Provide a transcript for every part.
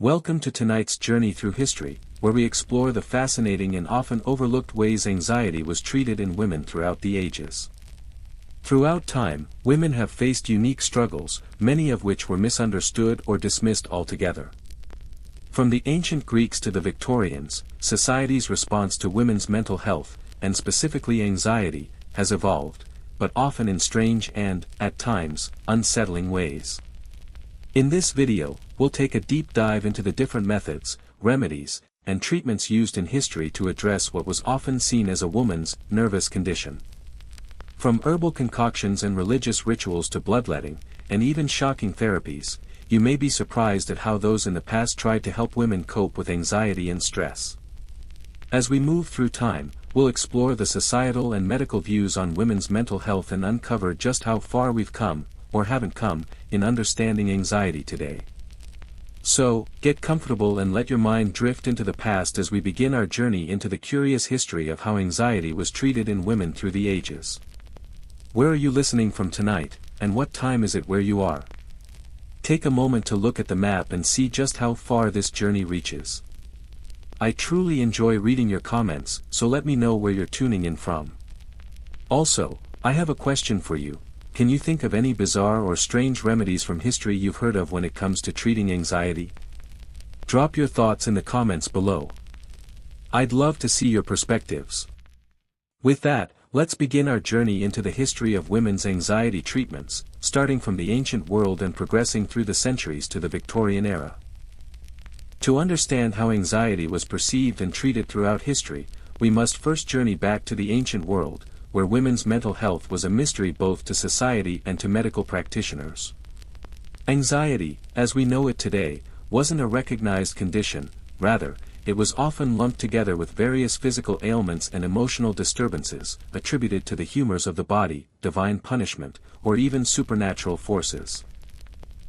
Welcome to tonight's journey through history, where we explore the fascinating and often overlooked ways anxiety was treated in women throughout the ages. Throughout time, women have faced unique struggles, many of which were misunderstood or dismissed altogether. From the ancient Greeks to the Victorians, society's response to women's mental health, and specifically anxiety, has evolved, but often in strange and, at times, unsettling ways. In this video, we'll take a deep dive into the different methods, remedies, and treatments used in history to address what was often seen as a woman's nervous condition. From herbal concoctions and religious rituals to bloodletting, and even shocking therapies, you may be surprised at how those in the past tried to help women cope with anxiety and stress. As we move through time, we'll explore the societal and medical views on women's mental health and uncover just how far we've come, or haven't come, in understanding anxiety today. So, get comfortable and let your mind drift into the past as we begin our journey into the curious history of how anxiety was treated in women through the ages. Where are you listening from tonight, and what time is it where you are? Take a moment to look at the map and see just how far this journey reaches. I truly enjoy reading your comments, so let me know where you're tuning in from. Also, I have a question for you. Can you think of any bizarre or strange remedies from history you've heard of when it comes to treating anxiety? Drop your thoughts in the comments below. I'd love to see your perspectives. With that, let's begin our journey into the history of women's anxiety treatments, starting from the ancient world and progressing through the centuries to the Victorian era. To understand how anxiety was perceived and treated throughout history, we must first journey back to the ancient world, where women's mental health was a mystery both to society and to medical practitioners. Anxiety, as we know it today, wasn't a recognized condition, rather, it was often lumped together with various physical ailments and emotional disturbances, attributed to the humors of the body, divine punishment, or even supernatural forces.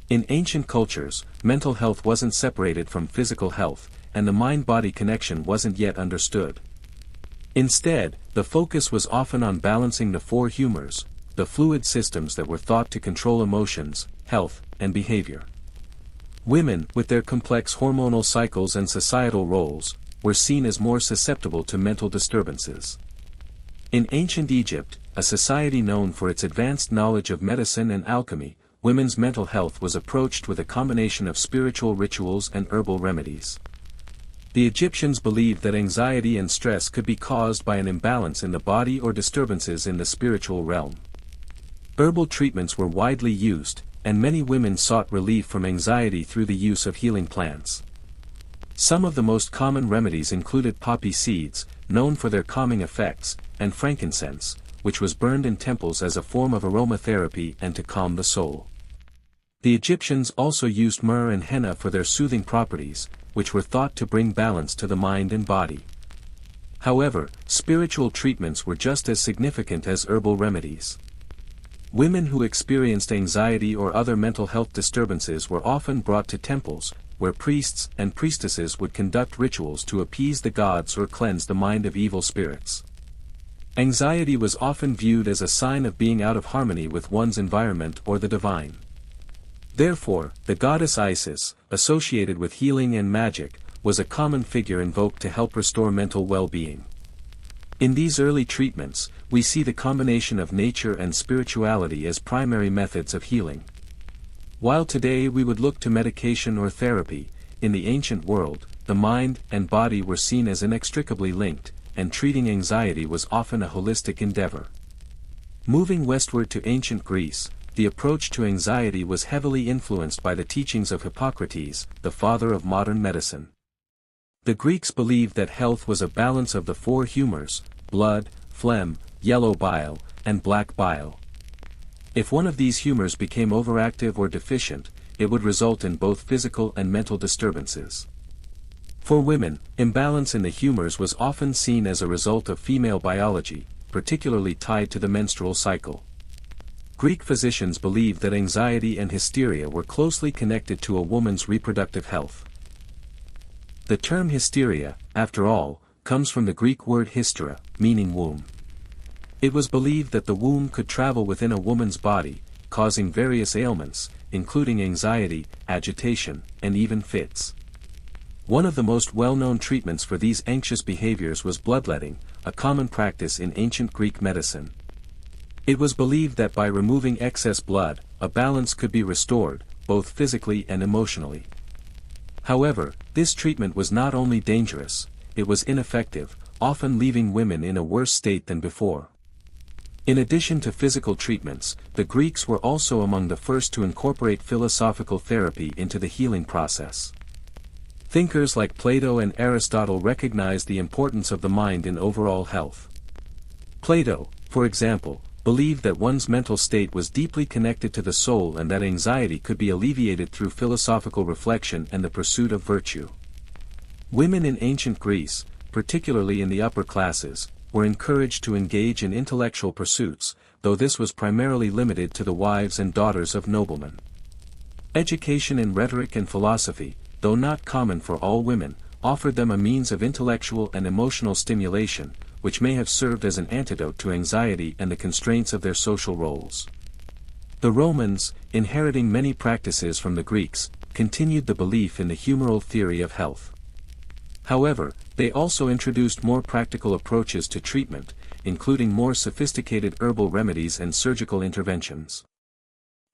In ancient cultures, mental health wasn't separated from physical health, and the mind-body connection wasn't yet understood. Instead, the focus was often on balancing the four humors, the fluid systems that were thought to control emotions, health, and behavior. Women, with their complex hormonal cycles and societal roles, were seen as more susceptible to mental disturbances. In ancient Egypt, a society known for its advanced knowledge of medicine and alchemy, women's mental health was approached with a combination of spiritual rituals and herbal remedies. The Egyptians believed that anxiety and stress could be caused by an imbalance in the body or disturbances in the spiritual realm. Herbal treatments were widely used, and many women sought relief from anxiety through the use of healing plants. Some of the most common remedies included poppy seeds, known for their calming effects, and frankincense, which was burned in temples as a form of aromatherapy and to calm the soul. The Egyptians also used myrrh and henna for their soothing properties, which were thought to bring balance to the mind and body. However, spiritual treatments were just as significant as herbal remedies. Women who experienced anxiety or other mental health disturbances were often brought to temples, where priests and priestesses would conduct rituals to appease the gods or cleanse the mind of evil spirits. Anxiety was often viewed as a sign of being out of harmony with one's environment or the divine. Therefore, the goddess Isis, associated with healing and magic, was a common figure invoked to help restore mental well-being. In these early treatments, we see the combination of nature and spirituality as primary methods of healing. While today we would look to medication or therapy, in the ancient world, the mind and body were seen as inextricably linked, and treating anxiety was often a holistic endeavor. Moving westward to ancient Greece, the approach to anxiety was heavily influenced by the teachings of Hippocrates, the father of modern medicine. The Greeks believed that health was a balance of the four humors, blood, phlegm, yellow bile, and black bile. If one of these humors became overactive or deficient, it would result in both physical and mental disturbances. For women, imbalance in the humors was often seen as a result of female biology, particularly tied to the menstrual cycle. Greek physicians believed that anxiety and hysteria were closely connected to a woman's reproductive health. The term hysteria, after all, comes from the Greek word hystera, meaning womb. It was believed that the womb could travel within a woman's body, causing various ailments, including anxiety, agitation, and even fits. One of the most well-known treatments for these anxious behaviors was bloodletting, a common practice in ancient Greek medicine. It was believed that by removing excess blood, a balance could be restored, both physically and emotionally. However, this treatment was not only dangerous, it was ineffective, often leaving women in a worse state than before. In addition to physical treatments, the Greeks were also among the first to incorporate philosophical therapy into the healing process. Thinkers like Plato and Aristotle recognized the importance of the mind in overall health. Plato, for example, believed that one's mental state was deeply connected to the soul and that anxiety could be alleviated through philosophical reflection and the pursuit of virtue. Women in ancient Greece, particularly in the upper classes, were encouraged to engage in intellectual pursuits, though this was primarily limited to the wives and daughters of noblemen. Education in rhetoric and philosophy, though not common for all women, offered them a means of intellectual and emotional stimulation, which may have served as an antidote to anxiety and the constraints of their social roles. The Romans, inheriting many practices from the Greeks, continued the belief in the humoral theory of health. However, they also introduced more practical approaches to treatment, including more sophisticated herbal remedies and surgical interventions.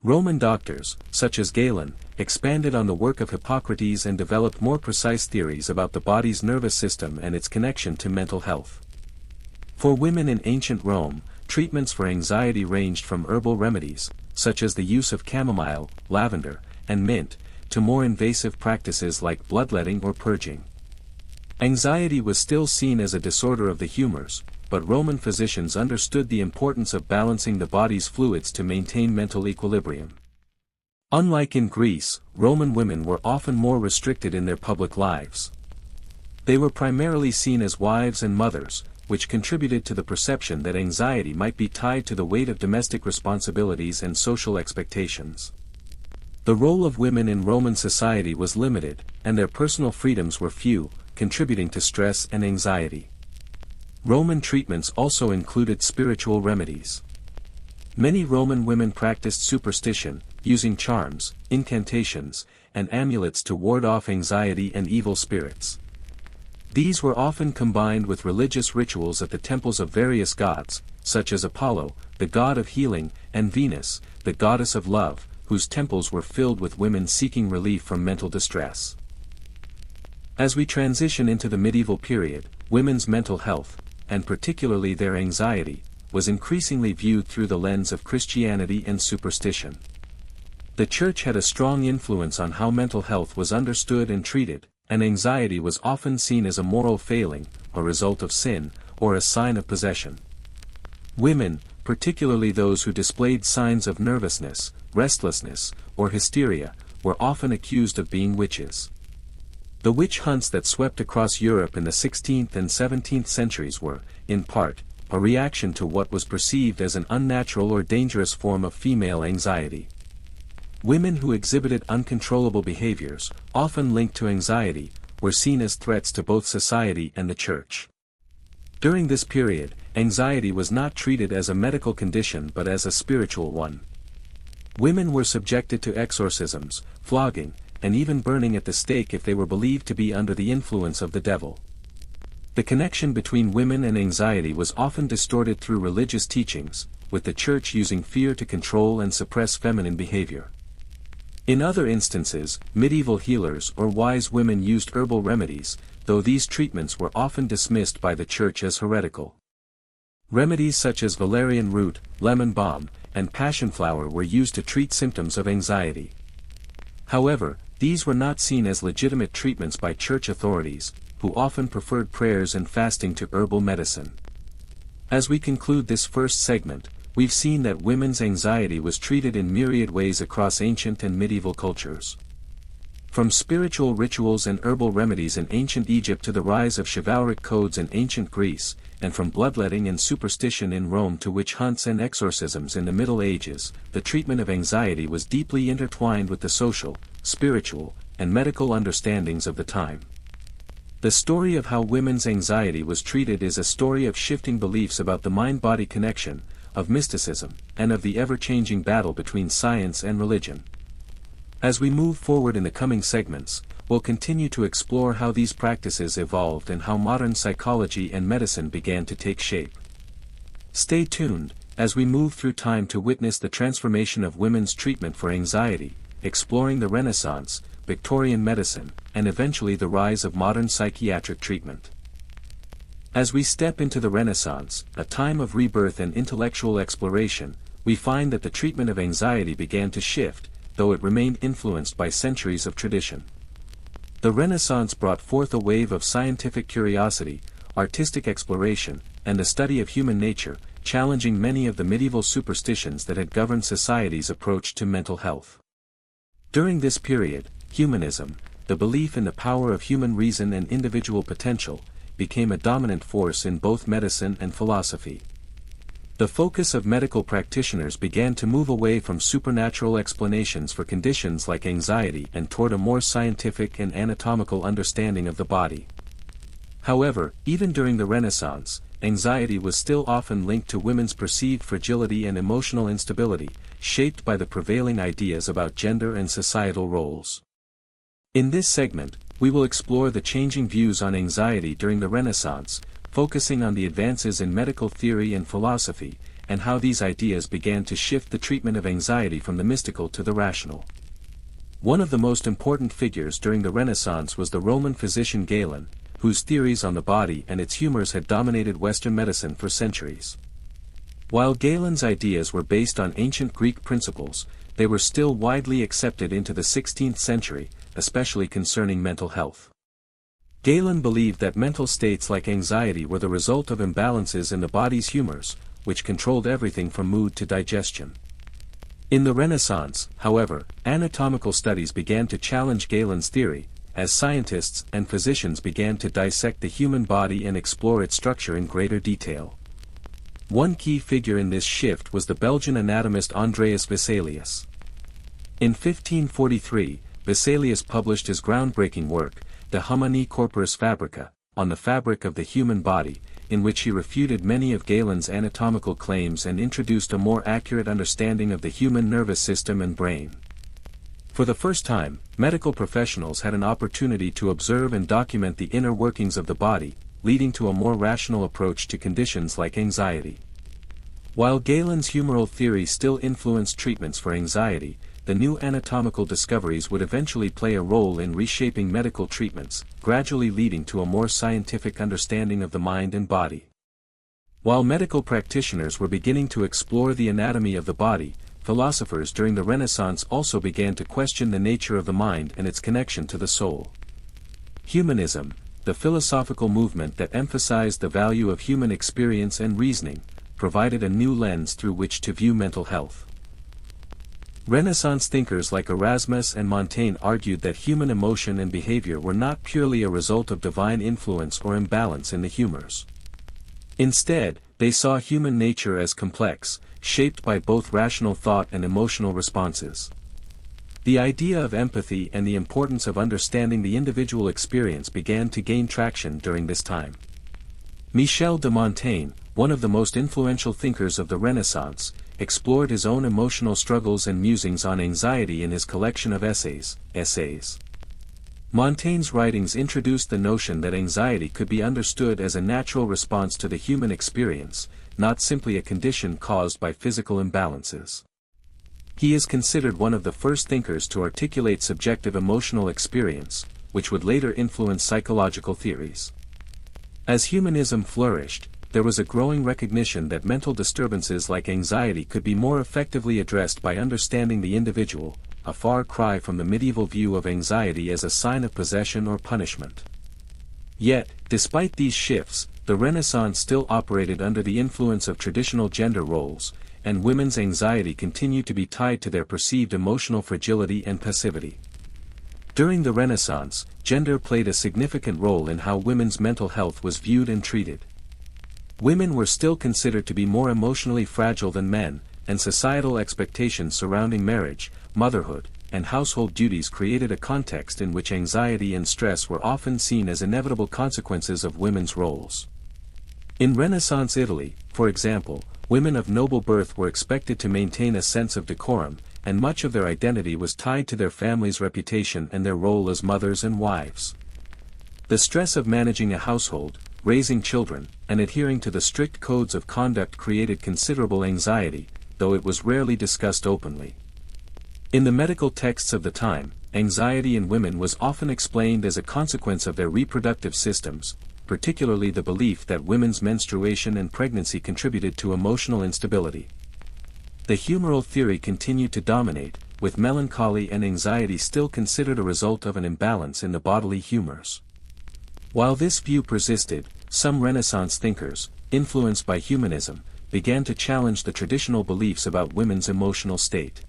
Roman doctors, such as Galen, expanded on the work of Hippocrates and developed more precise theories about the body's nervous system and its connection to mental health. For women in ancient Rome, treatments for anxiety ranged from herbal remedies, such as the use of chamomile, lavender, and mint, to more invasive practices like bloodletting or purging. Anxiety was still seen as a disorder of the humors, but Roman physicians understood the importance of balancing the body's fluids to maintain mental equilibrium. Unlike in Greece, Roman women were often more restricted in their public lives. They were primarily seen as wives and mothers, which contributed to the perception that anxiety might be tied to the weight of domestic responsibilities and social expectations. The role of women in Roman society was limited, and their personal freedoms were few, contributing to stress and anxiety. Roman treatments also included spiritual remedies. Many Roman women practiced superstition, using charms, incantations, and amulets to ward off anxiety and evil spirits. These were often combined with religious rituals at the temples of various gods, such as Apollo, the god of healing, and Venus, the goddess of love, whose temples were filled with women seeking relief from mental distress. As we transition into the medieval period, women's mental health, and particularly their anxiety, was increasingly viewed through the lens of Christianity and superstition. The Church had a strong influence on how mental health was understood and treated, and anxiety was often seen as a moral failing, a result of sin, or a sign of possession. Women, particularly those who displayed signs of nervousness, restlessness, or hysteria, were often accused of being witches. The witch hunts that swept across Europe in the 16th and 17th centuries were, in part, a reaction to what was perceived as an unnatural or dangerous form of female anxiety. Women who exhibited uncontrollable behaviors, often linked to anxiety, were seen as threats to both society and the Church. During this period, anxiety was not treated as a medical condition but as a spiritual one. Women were subjected to exorcisms, flogging, and even burning at the stake if they were believed to be under the influence of the devil. The connection between women and anxiety was often distorted through religious teachings, with the Church using fear to control and suppress feminine behavior. In other instances, medieval healers or wise women used herbal remedies, though these treatments were often dismissed by the Church as heretical. Remedies such as valerian root, lemon balm, and passion flower were used to treat symptoms of anxiety. However, these were not seen as legitimate treatments by Church authorities, who often preferred prayers and fasting to herbal medicine. As we conclude this first segment, we've seen that women's anxiety was treated in myriad ways across ancient and medieval cultures. From spiritual rituals and herbal remedies in ancient Egypt to the rise of chivalric codes in ancient Greece, and from bloodletting and superstition in Rome to witch hunts and exorcisms in the Middle Ages, the treatment of anxiety was deeply intertwined with the social, spiritual, and medical understandings of the time. The story of how women's anxiety was treated is a story of shifting beliefs about the mind-body connection, of mysticism, and of the ever-changing battle between science and religion. As we move forward in the coming segments, we'll continue to explore how these practices evolved and how modern psychology and medicine began to take shape. Stay tuned, as we move through time to witness the transformation of women's treatment for anxiety, exploring the Renaissance, Victorian medicine, and eventually the rise of modern psychiatric treatment. As we step into the Renaissance, a time of rebirth and intellectual exploration, we find that the treatment of anxiety began to shift, though it remained influenced by centuries of tradition. The Renaissance brought forth a wave of scientific curiosity, artistic exploration, and the study of human nature, challenging many of the medieval superstitions that had governed society's approach to mental health. During this period, humanism, the belief in the power of human reason and individual potential, became a dominant force in both medicine and philosophy. The focus of medical practitioners began to move away from supernatural explanations for conditions like anxiety and toward a more scientific and anatomical understanding of the body. However, even during the Renaissance, anxiety was still often linked to women's perceived fragility and emotional instability, shaped by the prevailing ideas about gender and societal roles. In this segment, we will explore the changing views on anxiety during the Renaissance, focusing on the advances in medical theory and philosophy, and how these ideas began to shift the treatment of anxiety from the mystical to the rational. One of the most important figures during the Renaissance was the Roman physician Galen, whose theories on the body and its humors had dominated Western medicine for centuries. While Galen's ideas were based on ancient Greek principles, they were still widely accepted into the 16th century, especially concerning mental health. Galen believed that mental states like anxiety were the result of imbalances in the body's humors, which controlled everything from mood to digestion. In the Renaissance, however, anatomical studies began to challenge Galen's theory, as scientists and physicians began to dissect the human body and explore its structure in greater detail. One key figure in this shift was the Belgian anatomist Andreas Vesalius. In 1543, Vesalius published his groundbreaking work, De Humani Corporis Fabrica, on the fabric of the human body, in which he refuted many of Galen's anatomical claims and introduced a more accurate understanding of the human nervous system and brain. For the first time, medical professionals had an opportunity to observe and document the inner workings of the body, leading to a more rational approach to conditions like anxiety. While Galen's humoral theory still influenced treatments for anxiety, the new anatomical discoveries would eventually play a role in reshaping medical treatments, gradually leading to a more scientific understanding of the mind and body. While medical practitioners were beginning to explore the anatomy of the body, philosophers during the Renaissance also began to question the nature of the mind and its connection to the soul. Humanism, the philosophical movement that emphasized the value of human experience and reasoning, provided a new lens through which to view mental health. Renaissance thinkers like Erasmus and Montaigne argued that human emotion and behavior were not purely a result of divine influence or imbalance in the humors. Instead, they saw human nature as complex, shaped by both rational thought and emotional responses. The idea of empathy and the importance of understanding the individual experience began to gain traction during this time. Michel de Montaigne, one of the most influential thinkers of the Renaissance, explored his own emotional struggles and musings on anxiety in his collection of essays. Montaigne's writings introduced the notion that anxiety could be understood as a natural response to the human experience, not simply a condition caused by physical imbalances. He is considered one of the first thinkers to articulate subjective emotional experience, which would later influence psychological theories. As humanism flourished, there was a growing recognition that mental disturbances like anxiety could be more effectively addressed by understanding the individual, a far cry from the medieval view of anxiety as a sign of possession or punishment. Yet, despite these shifts, the Renaissance still operated under the influence of traditional gender roles, and women's anxiety continued to be tied to their perceived emotional fragility and passivity. During the Renaissance, gender played a significant role in how women's mental health was viewed and treated. Women were still considered to be more emotionally fragile than men, and societal expectations surrounding marriage, motherhood, and household duties created a context in which anxiety and stress were often seen as inevitable consequences of women's roles. In Renaissance Italy, for example, women of noble birth were expected to maintain a sense of decorum, and much of their identity was tied to their family's reputation and their role as mothers and wives. The stress of managing a household, raising children, and adhering to the strict codes of conduct created considerable anxiety, though it was rarely discussed openly. In the medical texts of the time, anxiety in women was often explained as a consequence of their reproductive systems, particularly the belief that women's menstruation and pregnancy contributed to emotional instability. The humoral theory continued to dominate, with melancholy and anxiety still considered a result of an imbalance in the bodily humors. While this view persisted, some Renaissance thinkers, influenced by humanism, began to challenge the traditional beliefs about women's emotional state.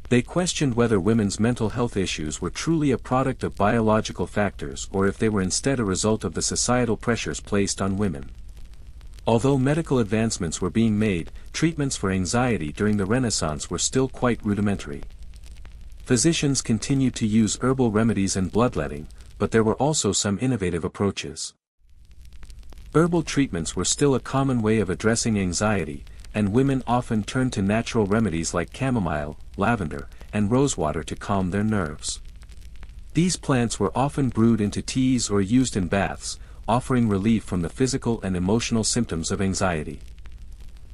They questioned whether women's mental health issues were truly a product of biological factors or if they were instead a result of the societal pressures placed on women. Although medical advancements were being made, treatments for anxiety during the Renaissance were still quite rudimentary. Physicians continued to use herbal remedies and bloodletting, but there were also some innovative approaches. Herbal treatments were still a common way of addressing anxiety, and women often turned to natural remedies like chamomile, lavender, and rosewater to calm their nerves. These plants were often brewed into teas or used in baths, offering relief from the physical and emotional symptoms of anxiety.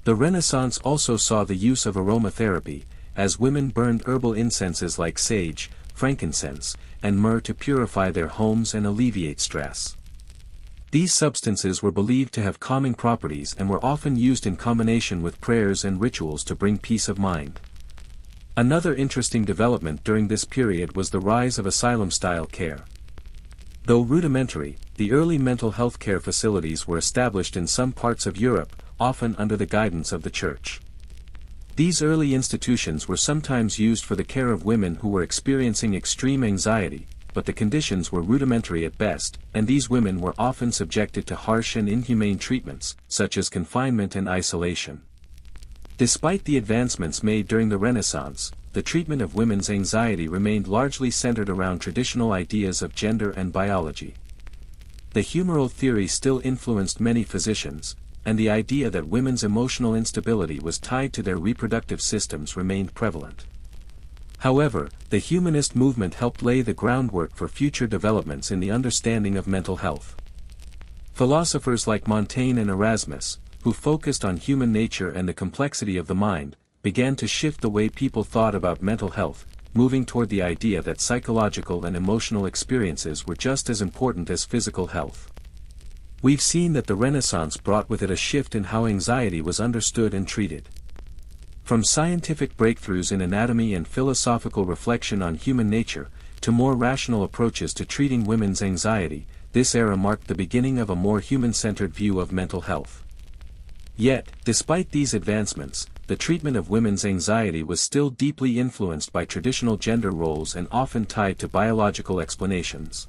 The Renaissance also saw the use of aromatherapy, as women burned herbal incenses like sage, frankincense, and myrrh to purify their homes and alleviate stress. These substances were believed to have calming properties and were often used in combination with prayers and rituals to bring peace of mind. Another interesting development during this period was the rise of asylum-style care. Though rudimentary, the early mental health care facilities were established in some parts of Europe, often under the guidance of the Church. These early institutions were sometimes used for the care of women who were experiencing extreme anxiety, but the conditions were rudimentary at best, and these women were often subjected to harsh and inhumane treatments, such as confinement and isolation. Despite the advancements made during the Renaissance, the treatment of women's anxiety remained largely centered around traditional ideas of gender and biology. The humoral theory still influenced many physicians, and the idea that women's emotional instability was tied to their reproductive systems remained prevalent. However, the humanist movement helped lay the groundwork for future developments in the understanding of mental health. Philosophers like Montaigne and Erasmus, who focused on human nature and the complexity of the mind, began to shift the way people thought about mental health, moving toward the idea that psychological and emotional experiences were just as important as physical health. We've seen that the Renaissance brought with it a shift in how anxiety was understood and treated. From scientific breakthroughs in anatomy and philosophical reflection on human nature, to more rational approaches to treating women's anxiety, this era marked the beginning of a more human-centered view of mental health. Yet, despite these advancements, the treatment of women's anxiety was still deeply influenced by traditional gender roles and often tied to biological explanations.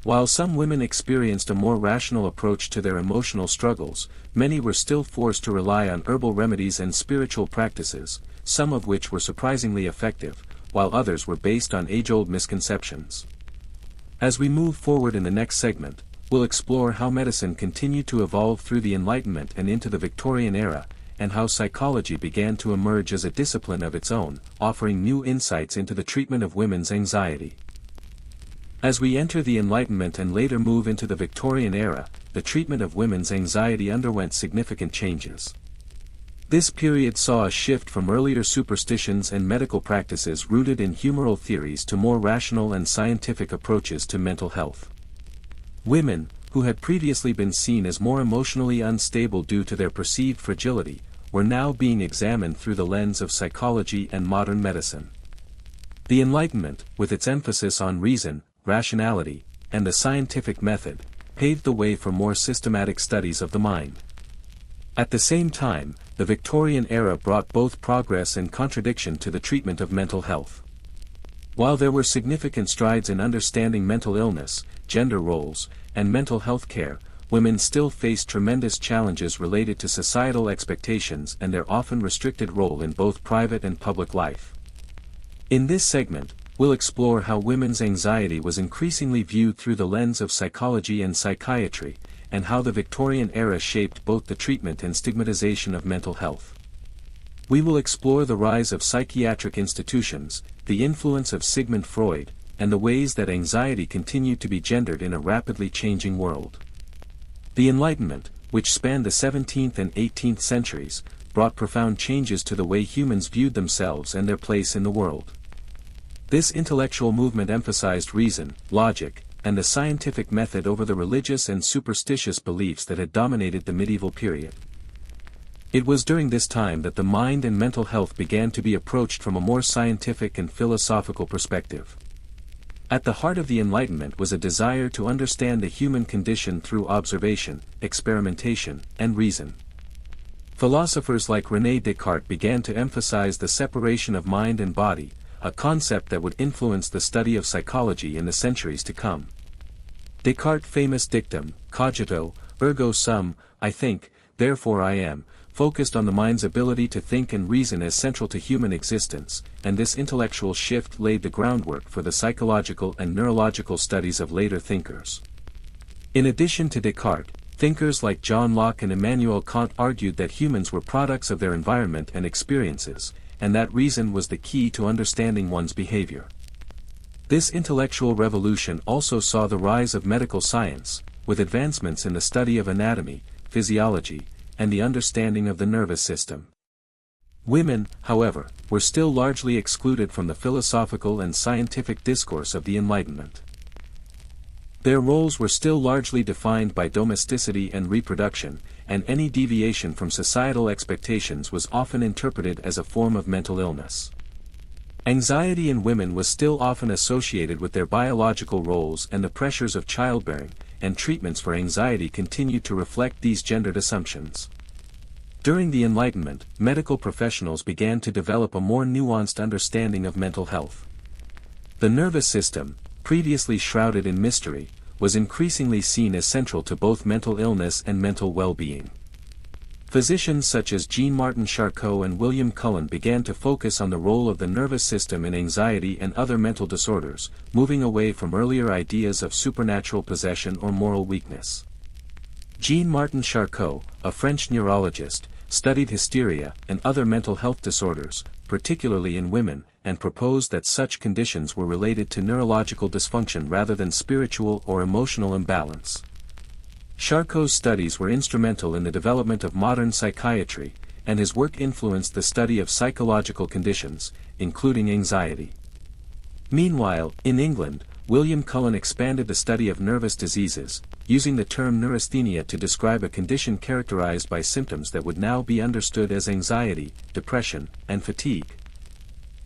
While some women experienced a more rational approach to their emotional struggles, many were still forced to rely on herbal remedies and spiritual practices, some of which were surprisingly effective, while others were based on age-old misconceptions. As we move forward in the next segment, we'll explore how medicine continued to evolve through the Enlightenment and into the Victorian era, and how psychology began to emerge as a discipline of its own, offering new insights into the treatment of women's anxiety. As we enter the Enlightenment and later move into the Victorian era, the treatment of women's anxiety underwent significant changes. This period saw a shift from earlier superstitions and medical practices rooted in humoral theories to more rational and scientific approaches to mental health. Women, who had previously been seen as more emotionally unstable due to their perceived fragility, were now being examined through the lens of psychology and modern medicine. The Enlightenment, with its emphasis on reason, rationality, and the scientific method, paved the way for more systematic studies of the mind. At the same time, the Victorian era brought both progress and contradiction to the treatment of mental health. While there were significant strides in understanding mental illness, gender roles, and mental health care, women still faced tremendous challenges related to societal expectations and their often restricted role in both private and public life. In this segment, we'll explore how women's anxiety was increasingly viewed through the lens of psychology and psychiatry, and how the Victorian era shaped both the treatment and stigmatization of mental health. we will explore the rise of psychiatric institutions, the influence of Sigmund Freud, and the ways that anxiety continued to be gendered in a rapidly changing world. The Enlightenment, which spanned the 17th and 18th centuries, brought profound changes to the way humans viewed themselves and their place in the world. This intellectual movement emphasized reason, logic, and the scientific method over the religious and superstitious beliefs that had dominated the medieval period. It was during this time that the mind and mental health began to be approached from a more scientific and philosophical perspective. At the heart of the Enlightenment was a desire to understand the human condition through observation, experimentation, and reason. Philosophers like René Descartes began to emphasize the separation of mind and body, a concept that would influence the study of psychology in the centuries to come. Descartes' famous dictum, cogito, ergo sum, I think, therefore I am, focused on the mind's ability to think and reason as central to human existence, and this intellectual shift laid the groundwork for the psychological and neurological studies of later thinkers. In addition to Descartes, thinkers like John Locke and Immanuel Kant argued that humans were products of their environment and experiences, and that reason was the key to understanding one's behavior. This intellectual revolution also saw the rise of medical science, with advancements in the study of anatomy, physiology, and the understanding of the nervous system. Women, however, were still largely excluded from the philosophical and scientific discourse of the Enlightenment. Their roles were still largely defined by domesticity and reproduction, and any deviation from societal expectations was often interpreted as a form of mental illness. Anxiety in women was still often associated with their biological roles and the pressures of childbearing, and treatments for anxiety continued to reflect these gendered assumptions. During the Enlightenment, medical professionals began to develop a more nuanced understanding of mental health. The nervous system, previously shrouded in mystery, was increasingly seen as central to both mental illness and mental well-being. Physicians such as Jean-Martin Charcot and William Cullen began to focus on the role of the nervous system in anxiety and other mental disorders, moving away from earlier ideas of supernatural possession or moral weakness. Jean-Martin Charcot, a French neurologist, studied hysteria and other mental health disorders, particularly in women, and proposed that such conditions were related to neurological dysfunction rather than spiritual or emotional imbalance. Charcot's studies were instrumental in the development of modern psychiatry, and his work influenced the study of psychological conditions, including anxiety. Meanwhile, in England, William Cullen expanded the study of nervous diseases, using the term neurasthenia to describe a condition characterized by symptoms that would now be understood as anxiety, depression, and fatigue.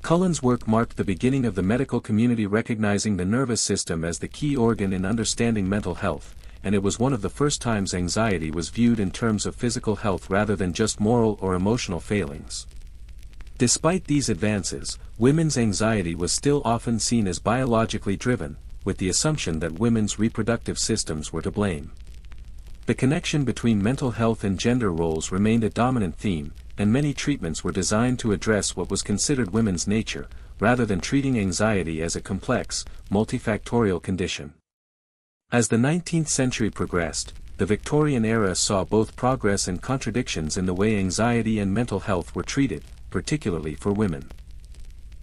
Cullen's work marked the beginning of the medical community recognizing the nervous system as the key organ in understanding mental health, and it was one of the first times anxiety was viewed in terms of physical health rather than just moral or emotional failings. Despite these advances, women's anxiety was still often seen as biologically driven, with the assumption that women's reproductive systems were to blame. The connection between mental health and gender roles remained a dominant theme, and many treatments were designed to address what was considered women's nature, rather than treating anxiety as a complex, multifactorial condition. As the 19th century progressed, the Victorian era saw both progress and contradictions in the way anxiety and mental health were treated, particularly for women.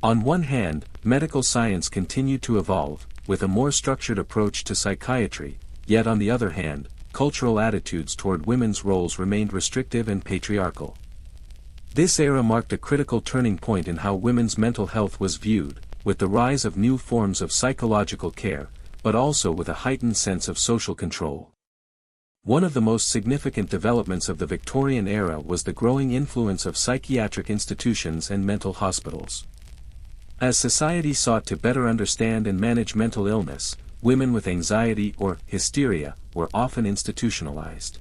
On one hand, medical science continued to evolve, with a more structured approach to psychiatry, yet on the other hand, cultural attitudes toward women's roles remained restrictive and patriarchal. This era marked a critical turning point in how women's mental health was viewed, with the rise of new forms of psychological care, but also with a heightened sense of social control. One of the most significant developments of the Victorian era was the growing influence of psychiatric institutions and mental hospitals. As society sought to better understand and manage mental illness, women with anxiety or hysteria were often institutionalized.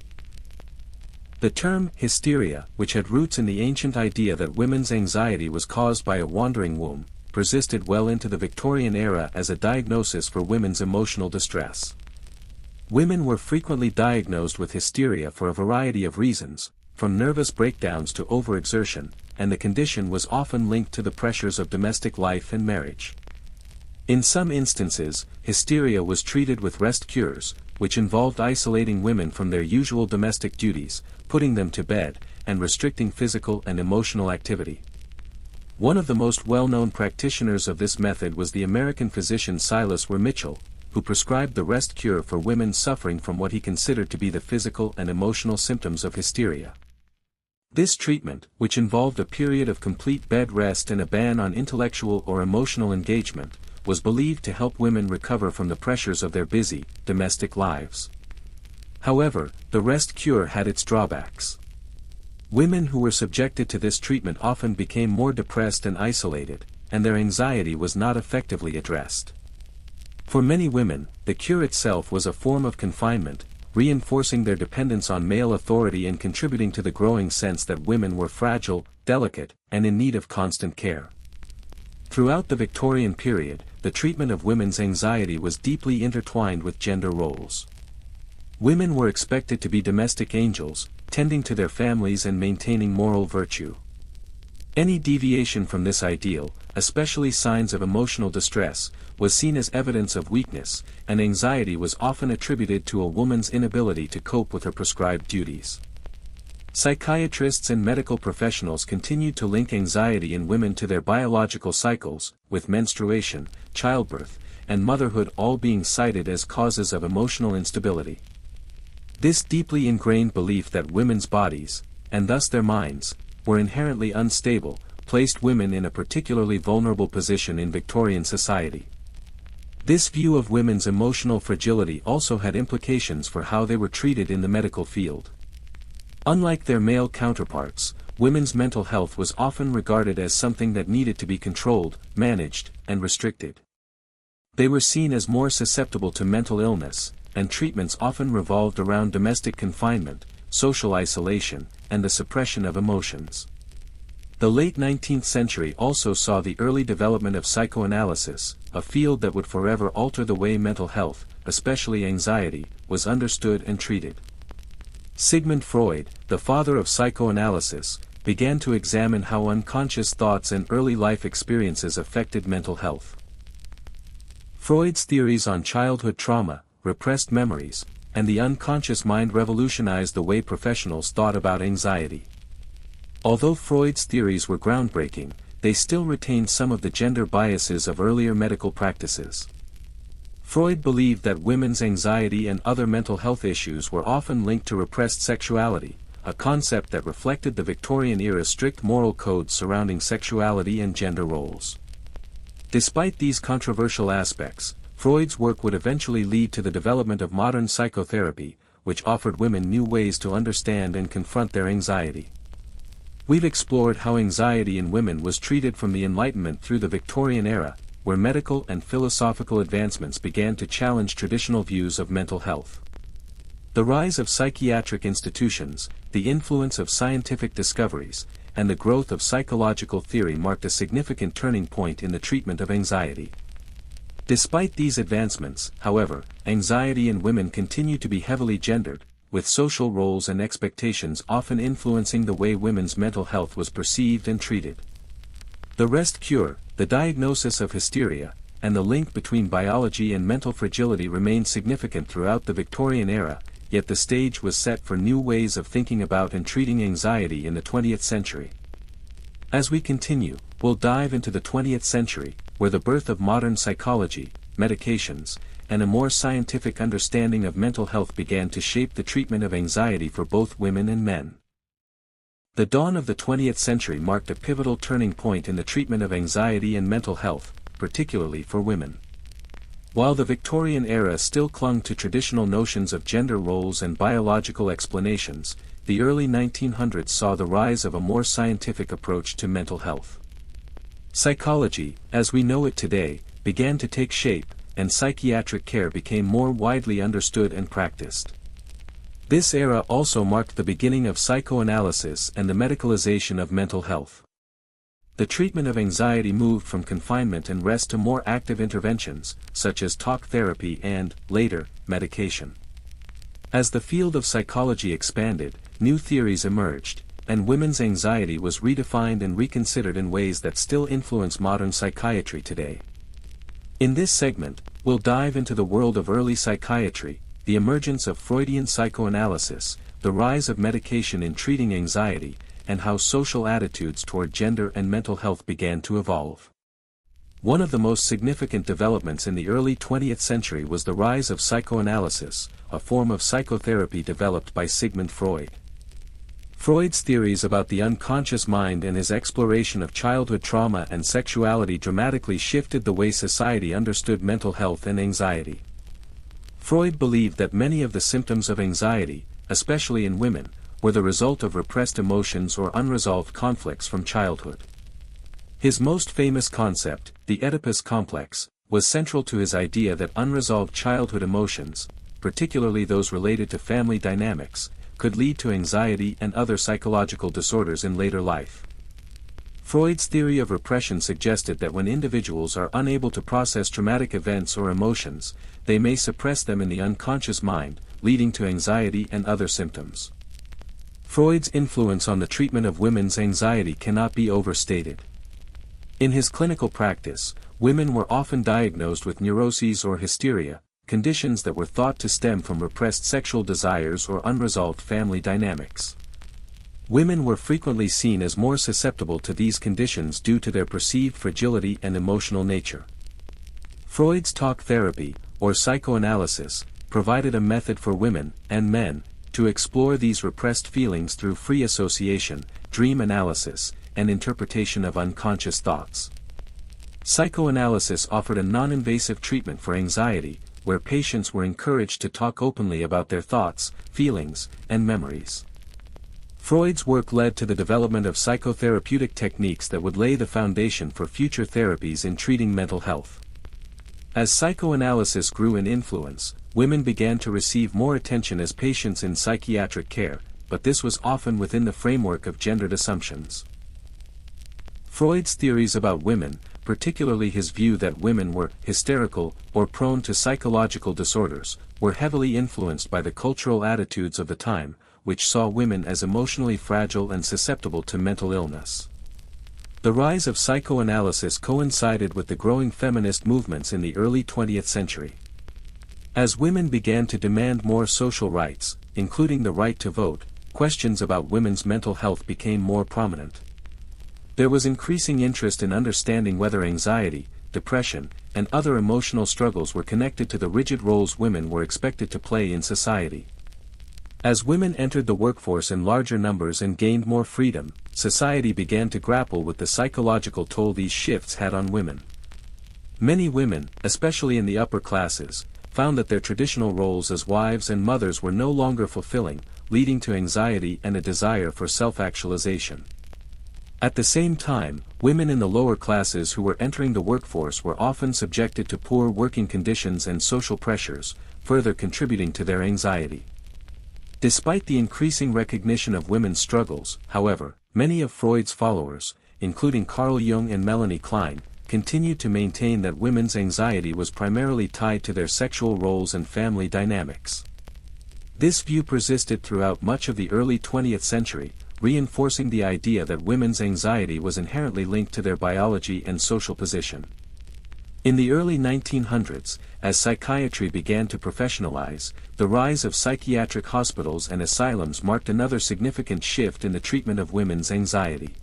The term hysteria, which had roots in the ancient idea that women's anxiety was caused by a wandering womb, persisted well into the Victorian era as a diagnosis for women's emotional distress. Women were frequently diagnosed with hysteria for a variety of reasons, from nervous breakdowns to overexertion, and the condition was often linked to the pressures of domestic life and marriage. In some instances, hysteria was treated with rest cures, which involved isolating women from their usual domestic duties, putting them to bed, and restricting physical and emotional activity. One of the most well-known practitioners of this method was the American physician Silas Weir Mitchell, who prescribed the rest cure for women suffering from what he considered to be the physical and emotional symptoms of hysteria. This treatment, which involved a period of complete bed rest and a ban on intellectual or emotional engagement, was believed to help women recover from the pressures of their busy, domestic lives. However, the rest cure had its drawbacks. Women who were subjected to this treatment often became more depressed and isolated, and their anxiety was not effectively addressed. For many women, the cure itself was a form of confinement, reinforcing their dependence on male authority and contributing to the growing sense that women were fragile, delicate, and in need of constant care. Throughout the Victorian period, the treatment of women's anxiety was deeply intertwined with gender roles. Women were expected to be domestic angels, tending to their families and maintaining moral virtue. Any deviation from this ideal, especially signs of emotional distress, was seen as evidence of weakness, and anxiety was often attributed to a woman's inability to cope with her prescribed duties. Psychiatrists and medical professionals continued to link anxiety in women to their biological cycles, with menstruation, childbirth, and motherhood all being cited as causes of emotional instability. This deeply ingrained belief that women's bodies, and thus their minds, were inherently unstable, placed women in a particularly vulnerable position in Victorian society. This view of women's emotional fragility also had implications for how they were treated in the medical field. Unlike their male counterparts, women's mental health was often regarded as something that needed to be controlled, managed, and restricted. They were seen as more susceptible to mental illness, and treatments often revolved around domestic confinement, social isolation, and the suppression of emotions. The late 19th century also saw the early development of psychoanalysis, a field that would forever alter the way mental health, especially anxiety, was understood and treated. Sigmund Freud, the father of psychoanalysis, began to examine how unconscious thoughts and early life experiences affected mental health. Freud's theories on childhood trauma, repressed memories, and the unconscious mind revolutionized the way professionals thought about anxiety. Although Freud's theories were groundbreaking, they still retained some of the gender biases of earlier medical practices. Freud believed that women's anxiety and other mental health issues were often linked to repressed sexuality, a concept that reflected the Victorian era's strict moral codes surrounding sexuality and gender roles. Despite these controversial aspects, Freud's work would eventually lead to the development of modern psychotherapy, which offered women new ways to understand and confront their anxiety. We've explored how anxiety in women was treated from the Enlightenment through the Victorian era, where medical and philosophical advancements began to challenge traditional views of mental health. The rise of psychiatric institutions, the influence of scientific discoveries, and the growth of psychological theory marked a significant turning point in the treatment of anxiety. Despite these advancements, however, anxiety in women continued to be heavily gendered, with social roles and expectations often influencing the way women's mental health was perceived and treated. The rest cure, the diagnosis of hysteria, and the link between biology and mental fragility remained significant throughout the Victorian era, yet the stage was set for new ways of thinking about and treating anxiety in the 20th century. As we continue, we'll dive into the 20th century, where the birth of modern psychology, medications, and a more scientific understanding of mental health began to shape the treatment of anxiety for both women and men. The dawn of the 20th century marked a pivotal turning point in the treatment of anxiety and mental health, particularly for women. While the Victorian era still clung to traditional notions of gender roles and biological explanations, the early 1900s saw the rise of a more scientific approach to mental health. Psychology, as we know it today, began to take shape, and psychiatric care became more widely understood and practiced. This era also marked the beginning of psychoanalysis and the medicalization of mental health. The treatment of anxiety moved from confinement and rest to more active interventions, such as talk therapy and, later, medication. As the field of psychology expanded, new theories emerged, and women's anxiety was redefined and reconsidered in ways that still influence modern psychiatry today. In this segment, we'll dive into the world of early psychiatry, the emergence of Freudian psychoanalysis, the rise of medication in treating anxiety, and how social attitudes toward gender and mental health began to evolve. One of the most significant developments in the early 20th century was the rise of psychoanalysis, a form of psychotherapy developed by Sigmund Freud. Freud's theories about the unconscious mind and his exploration of childhood trauma and sexuality dramatically shifted the way society understood mental health and anxiety. Freud believed that many of the symptoms of anxiety, especially in women, were the result of repressed emotions or unresolved conflicts from childhood. His most famous concept, the Oedipus complex, was central to his idea that unresolved childhood emotions, particularly those related to family dynamics, could lead to anxiety and other psychological disorders in later life. Freud's theory of repression suggested that when individuals are unable to process traumatic events or emotions, they may suppress them in the unconscious mind, leading to anxiety and other symptoms. Freud's influence on the treatment of women's anxiety cannot be overstated. In his clinical practice, women were often diagnosed with neuroses or hysteria, conditions that were thought to stem from repressed sexual desires or unresolved family dynamics. Women were frequently seen as more susceptible to these conditions due to their perceived fragility and emotional nature. Freud's talk therapy, or psychoanalysis, provided a method for women, and men, to explore these repressed feelings through free association, dream analysis, and interpretation of unconscious thoughts. Psychoanalysis offered a non-invasive treatment for anxiety, where patients were encouraged to talk openly about their thoughts, feelings, and memories. Freud's work led to the development of psychotherapeutic techniques that would lay the foundation for future therapies in treating mental health. As psychoanalysis grew in influence, women began to receive more attention as patients in psychiatric care, but this was often within the framework of gendered assumptions. Freud's theories about women, particularly his view that women were hysterical or prone to psychological disorders, were heavily influenced by the cultural attitudes of the time, which saw women as emotionally fragile and susceptible to mental illness. The rise of psychoanalysis coincided with the growing feminist movements in the early 20th century. As women began to demand more social rights, including the right to vote, questions about women's mental health became more prominent. There was increasing interest in understanding whether anxiety, depression, and other emotional struggles were connected to the rigid roles women were expected to play in society. As women entered the workforce in larger numbers and gained more freedom, society began to grapple with the psychological toll these shifts had on women. Many women, especially in the upper classes, found that their traditional roles as wives and mothers were no longer fulfilling, leading to anxiety and a desire for self-actualization. At the same time, women in the lower classes who were entering the workforce were often subjected to poor working conditions and social pressures, further contributing to their anxiety. Despite the increasing recognition of women's struggles, however, many of Freud's followers, including Carl Jung and Melanie Klein, continued to maintain that women's anxiety was primarily tied to their sexual roles and family dynamics. This view persisted throughout much of the early 20th century, reinforcing the idea that women's anxiety was inherently linked to their biology and social position. In the early 1900s, as psychiatry began to professionalize, the rise of psychiatric hospitals and asylums marked another significant shift in the treatment of women's anxiety.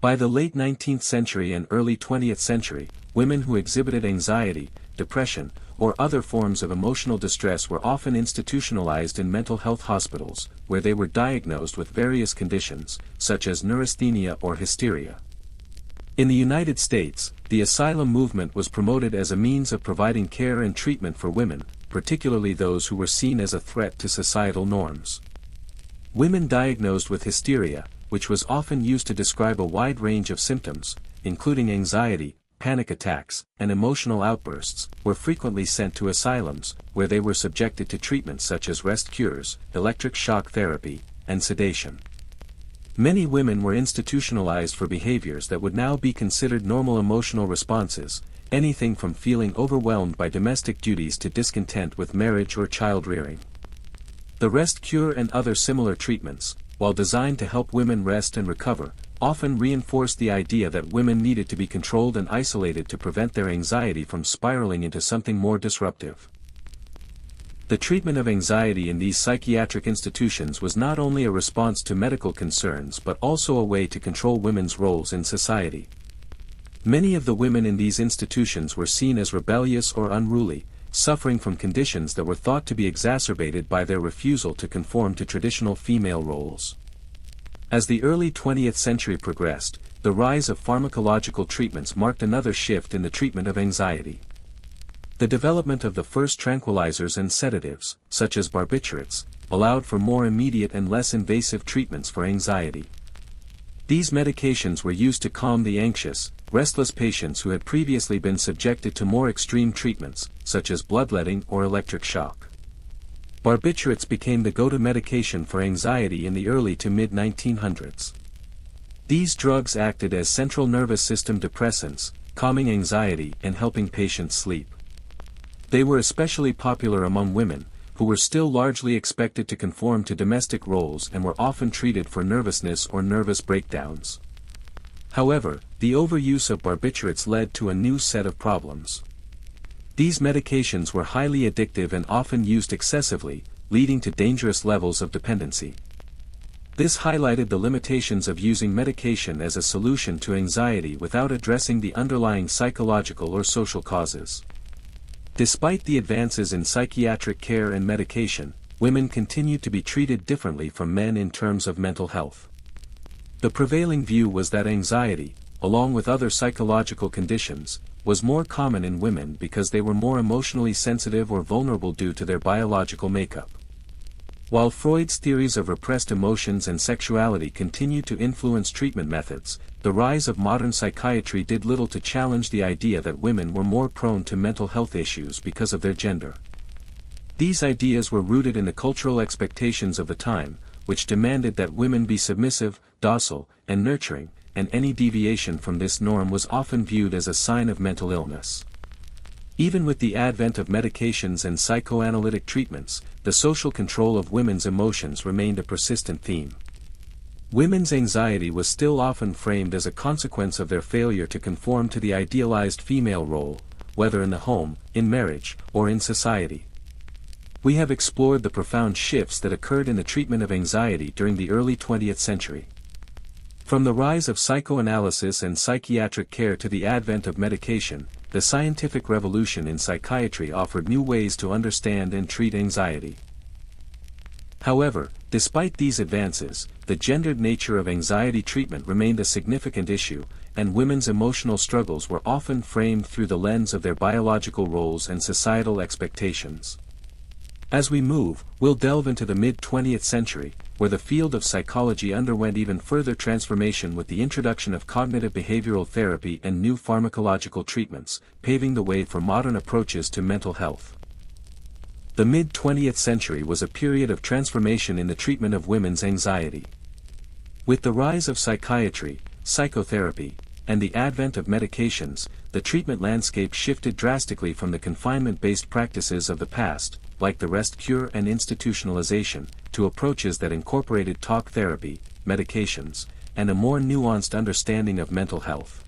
By the late 19th century and early 20th century, women who exhibited anxiety, depression, or other forms of emotional distress were often institutionalized in mental health hospitals, where they were diagnosed with various conditions, such as neurasthenia or hysteria. In the United States, the asylum movement was promoted as a means of providing care and treatment for women, particularly those who were seen as a threat to societal norms. Women diagnosed with hysteria, which was often used to describe a wide range of symptoms, including anxiety, panic attacks, and emotional outbursts, were frequently sent to asylums, where they were subjected to treatments such as rest cures, electric shock therapy, and sedation. Many women were institutionalized for behaviors that would now be considered normal emotional responses, anything from feeling overwhelmed by domestic duties to discontent with marriage or child-rearing. The rest cure and other similar treatments, while designed to help women rest and recover, often reinforced the idea that women needed to be controlled and isolated to prevent their anxiety from spiraling into something more disruptive. The treatment of anxiety in these psychiatric institutions was not only a response to medical concerns but also a way to control women's roles in society. Many of the women in these institutions were seen as rebellious or unruly, suffering from conditions that were thought to be exacerbated by their refusal to conform to traditional female roles. As the early 20th century progressed, the rise of pharmacological treatments marked another shift in the treatment of anxiety. The development of the first tranquilizers and sedatives, such as barbiturates, allowed for more immediate and less invasive treatments for anxiety. These medications were used to calm the anxious, restless patients who had previously been subjected to more extreme treatments, such as bloodletting or electric shock. Barbiturates became the go-to medication for anxiety in the early to mid-1900s. These drugs acted as central nervous system depressants, calming anxiety and helping patients sleep. They were especially popular among women, who were still largely expected to conform to domestic roles and were often treated for nervousness or nervous breakdowns. However, the overuse of barbiturates led to a new set of problems. These medications were highly addictive and often used excessively, leading to dangerous levels of dependency. This highlighted the limitations of using medication as a solution to anxiety without addressing the underlying psychological or social causes. Despite the advances in psychiatric care and medication, women continued to be treated differently from men in terms of mental health. The prevailing view was that anxiety, along with other psychological conditions, was more common in women because they were more emotionally sensitive or vulnerable due to their biological makeup. While Freud's theories of repressed emotions and sexuality continued to influence treatment methods, the rise of modern psychiatry did little to challenge the idea that women were more prone to mental health issues because of their gender. These ideas were rooted in the cultural expectations of the time, which demanded that women be submissive, docile, and nurturing, and any deviation from this norm was often viewed as a sign of mental illness. Even with the advent of medications and psychoanalytic treatments, the social control of women's emotions remained a persistent theme. Women's anxiety was still often framed as a consequence of their failure to conform to the idealized female role, whether in the home, in marriage, or in society. We have explored the profound shifts that occurred in the treatment of anxiety during the early 20th century. From the rise of psychoanalysis and psychiatric care to the advent of medication, the scientific revolution in psychiatry offered new ways to understand and treat anxiety. However, despite these advances, the gendered nature of anxiety treatment remained a significant issue, and women's emotional struggles were often framed through the lens of their biological roles and societal expectations. As we move, we'll delve into the mid-20th century, where the field of psychology underwent even further transformation with the introduction of cognitive behavioral therapy and new pharmacological treatments, paving the way for modern approaches to mental health. The mid-20th century was a period of transformation in the treatment of women's anxiety. With the rise of psychiatry, psychotherapy, and the advent of medications, the treatment landscape shifted drastically from the confinement-based practices of the past, like the rest cure and institutionalization, to approaches that incorporated talk therapy, medications, and a more nuanced understanding of mental health.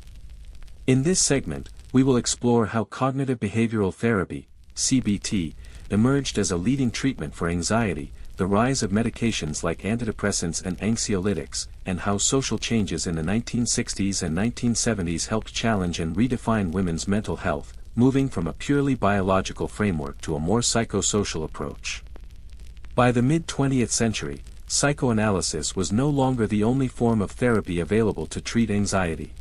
In this segment, we will explore how cognitive behavioral therapy, CBT, emerged as a leading treatment for anxiety, the rise of medications like antidepressants and anxiolytics, and how social changes in the 1960s and 1970s helped challenge and redefine women's mental health, moving from a purely biological framework to a more psychosocial approach. By the mid-20th century, psychoanalysis was no longer the only form of therapy available to treat anxiety.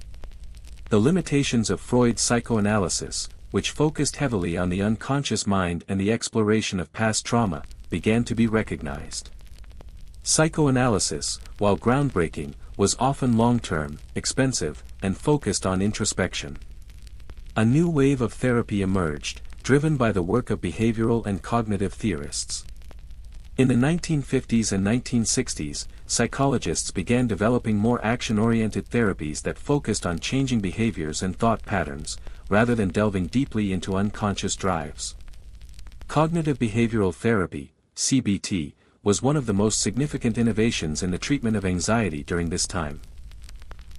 The limitations of Freud's psychoanalysis, which focused heavily on the unconscious mind and the exploration of past trauma, began to be recognized. Psychoanalysis, while groundbreaking, was often long-term, expensive, and focused on introspection. A new wave of therapy emerged, driven by the work of behavioral and cognitive theorists. In the 1950s and 1960s, psychologists began developing more action-oriented therapies that focused on changing behaviors and thought patterns, rather than delving deeply into unconscious drives. Cognitive behavioral therapy, CBT, was one of the most significant innovations in the treatment of anxiety during this time.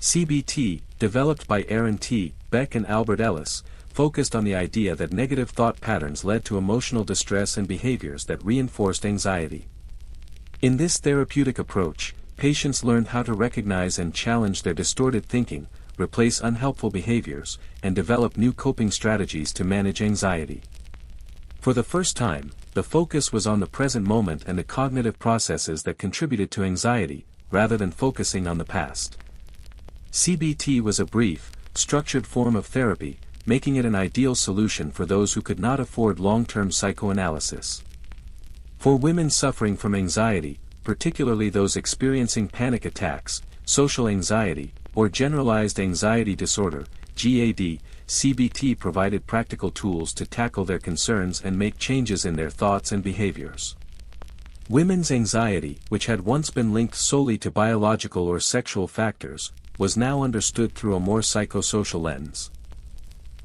CBT, developed by Aaron T. Beck and Albert Ellis, focused on the idea that negative thought patterns led to emotional distress and behaviors that reinforced anxiety. In this therapeutic approach, patients learned how to recognize and challenge their distorted thinking, replace unhelpful behaviors, and develop new coping strategies to manage anxiety. For the first time, the focus was on the present moment and the cognitive processes that contributed to anxiety, rather than focusing on the past. CBT was a brief, structured form of therapy, making it an ideal solution for those who could not afford long-term psychoanalysis. For women suffering from anxiety, particularly those experiencing panic attacks, social anxiety, or generalized anxiety disorder, GAD, CBT provided practical tools to tackle their concerns and make changes in their thoughts and behaviors. Women's anxiety, which had once been linked solely to biological or sexual factors, was now understood through a more psychosocial lens.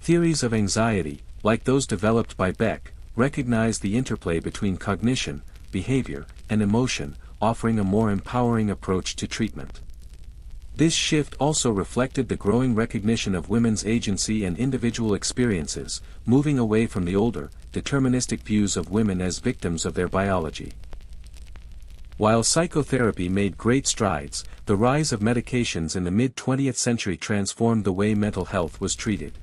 Theories of anxiety, like those developed by Beck, recognize the interplay between cognition, behavior, and emotion, offering a more empowering approach to treatment. This shift also reflected the growing recognition of women's agency and individual experiences, moving away from the older, deterministic views of women as victims of their biology. While psychotherapy made great strides, the rise of medications in the mid-20th century transformed the way mental health was treated.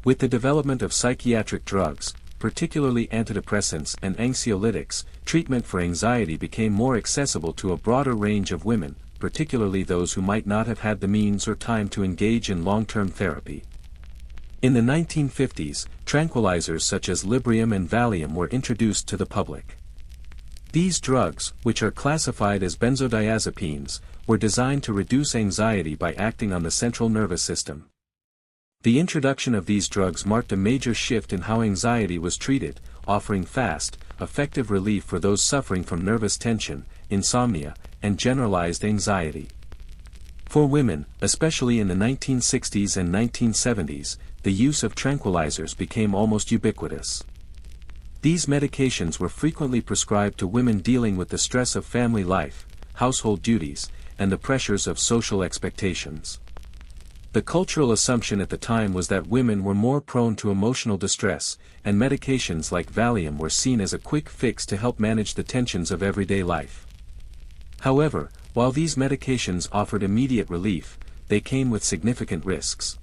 With the development of psychiatric drugs, particularly antidepressants and anxiolytics, treatment for anxiety became more accessible to a broader range of women, particularly those who might not have had the means or time to engage in long-term therapy. In the 1950s, tranquilizers such as Librium and Valium were introduced to the public. These drugs, which are classified as benzodiazepines, were designed to reduce anxiety by acting on the central nervous system. The introduction of these drugs marked a major shift in how anxiety was treated, offering fast, effective relief for those suffering from nervous tension, insomnia, and generalized anxiety. For women, especially in the 1960s and 1970s, the use of tranquilizers became almost ubiquitous. These medications were frequently prescribed to women dealing with the stress of family life, household duties, and the pressures of social expectations. The cultural assumption at the time was that women were more prone to emotional distress, and medications like Valium were seen as a quick fix to help manage the tensions of everyday life. However, while these medications offered immediate relief, they came with significant risks.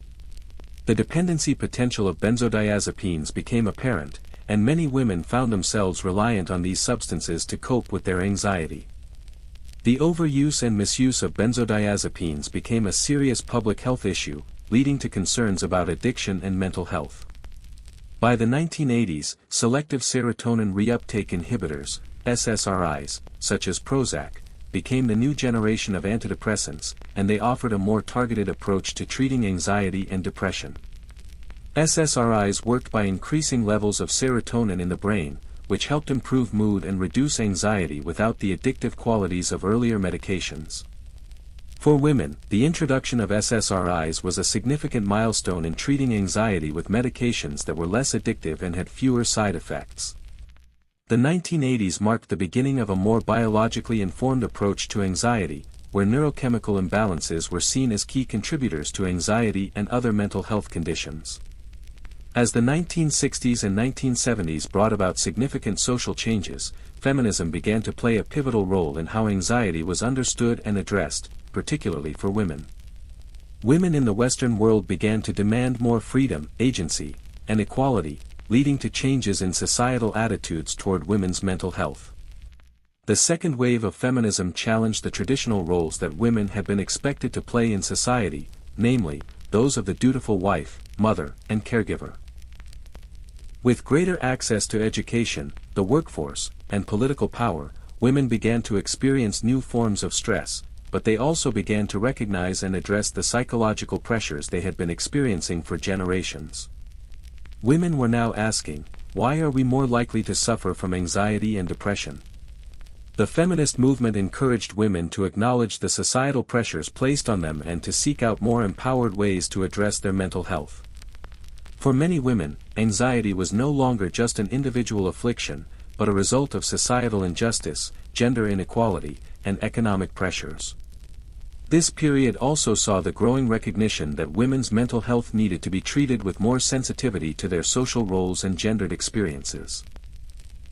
The dependency potential of benzodiazepines became apparent, and many women found themselves reliant on these substances to cope with their anxiety. The overuse and misuse of benzodiazepines became a serious public health issue, leading to concerns about addiction and mental health. By the 1980s, selective serotonin reuptake inhibitors, SSRIs, such as Prozac, became the new generation of antidepressants, and they offered a more targeted approach to treating anxiety and depression. SSRIs worked by increasing levels of serotonin in the brain, which helped improve mood and reduce anxiety without the addictive qualities of earlier medications. For women, the introduction of SSRIs was a significant milestone in treating anxiety with medications that were less addictive and had fewer side effects. The 1980s marked the beginning of a more biologically informed approach to anxiety, where neurochemical imbalances were seen as key contributors to anxiety and other mental health conditions. As the 1960s and 1970s brought about significant social changes, feminism began to play a pivotal role in how anxiety was understood and addressed, particularly for women. Women in the Western world began to demand more freedom, agency, and equality, leading to changes in societal attitudes toward women's mental health. The second wave of feminism challenged the traditional roles that women had been expected to play in society, namely, those of the dutiful wife, mother, and caregiver. With greater access to education, the workforce, and political power, women began to experience new forms of stress, but they also began to recognize and address the psychological pressures they had been experiencing for generations. Women were now asking, why are we more likely to suffer from anxiety and depression? The feminist movement encouraged women to acknowledge the societal pressures placed on them and to seek out more empowered ways to address their mental health. For many women, anxiety was no longer just an individual affliction, but a result of societal injustice, gender inequality, and economic pressures. This period also saw the growing recognition that women's mental health needed to be treated with more sensitivity to their social roles and gendered experiences.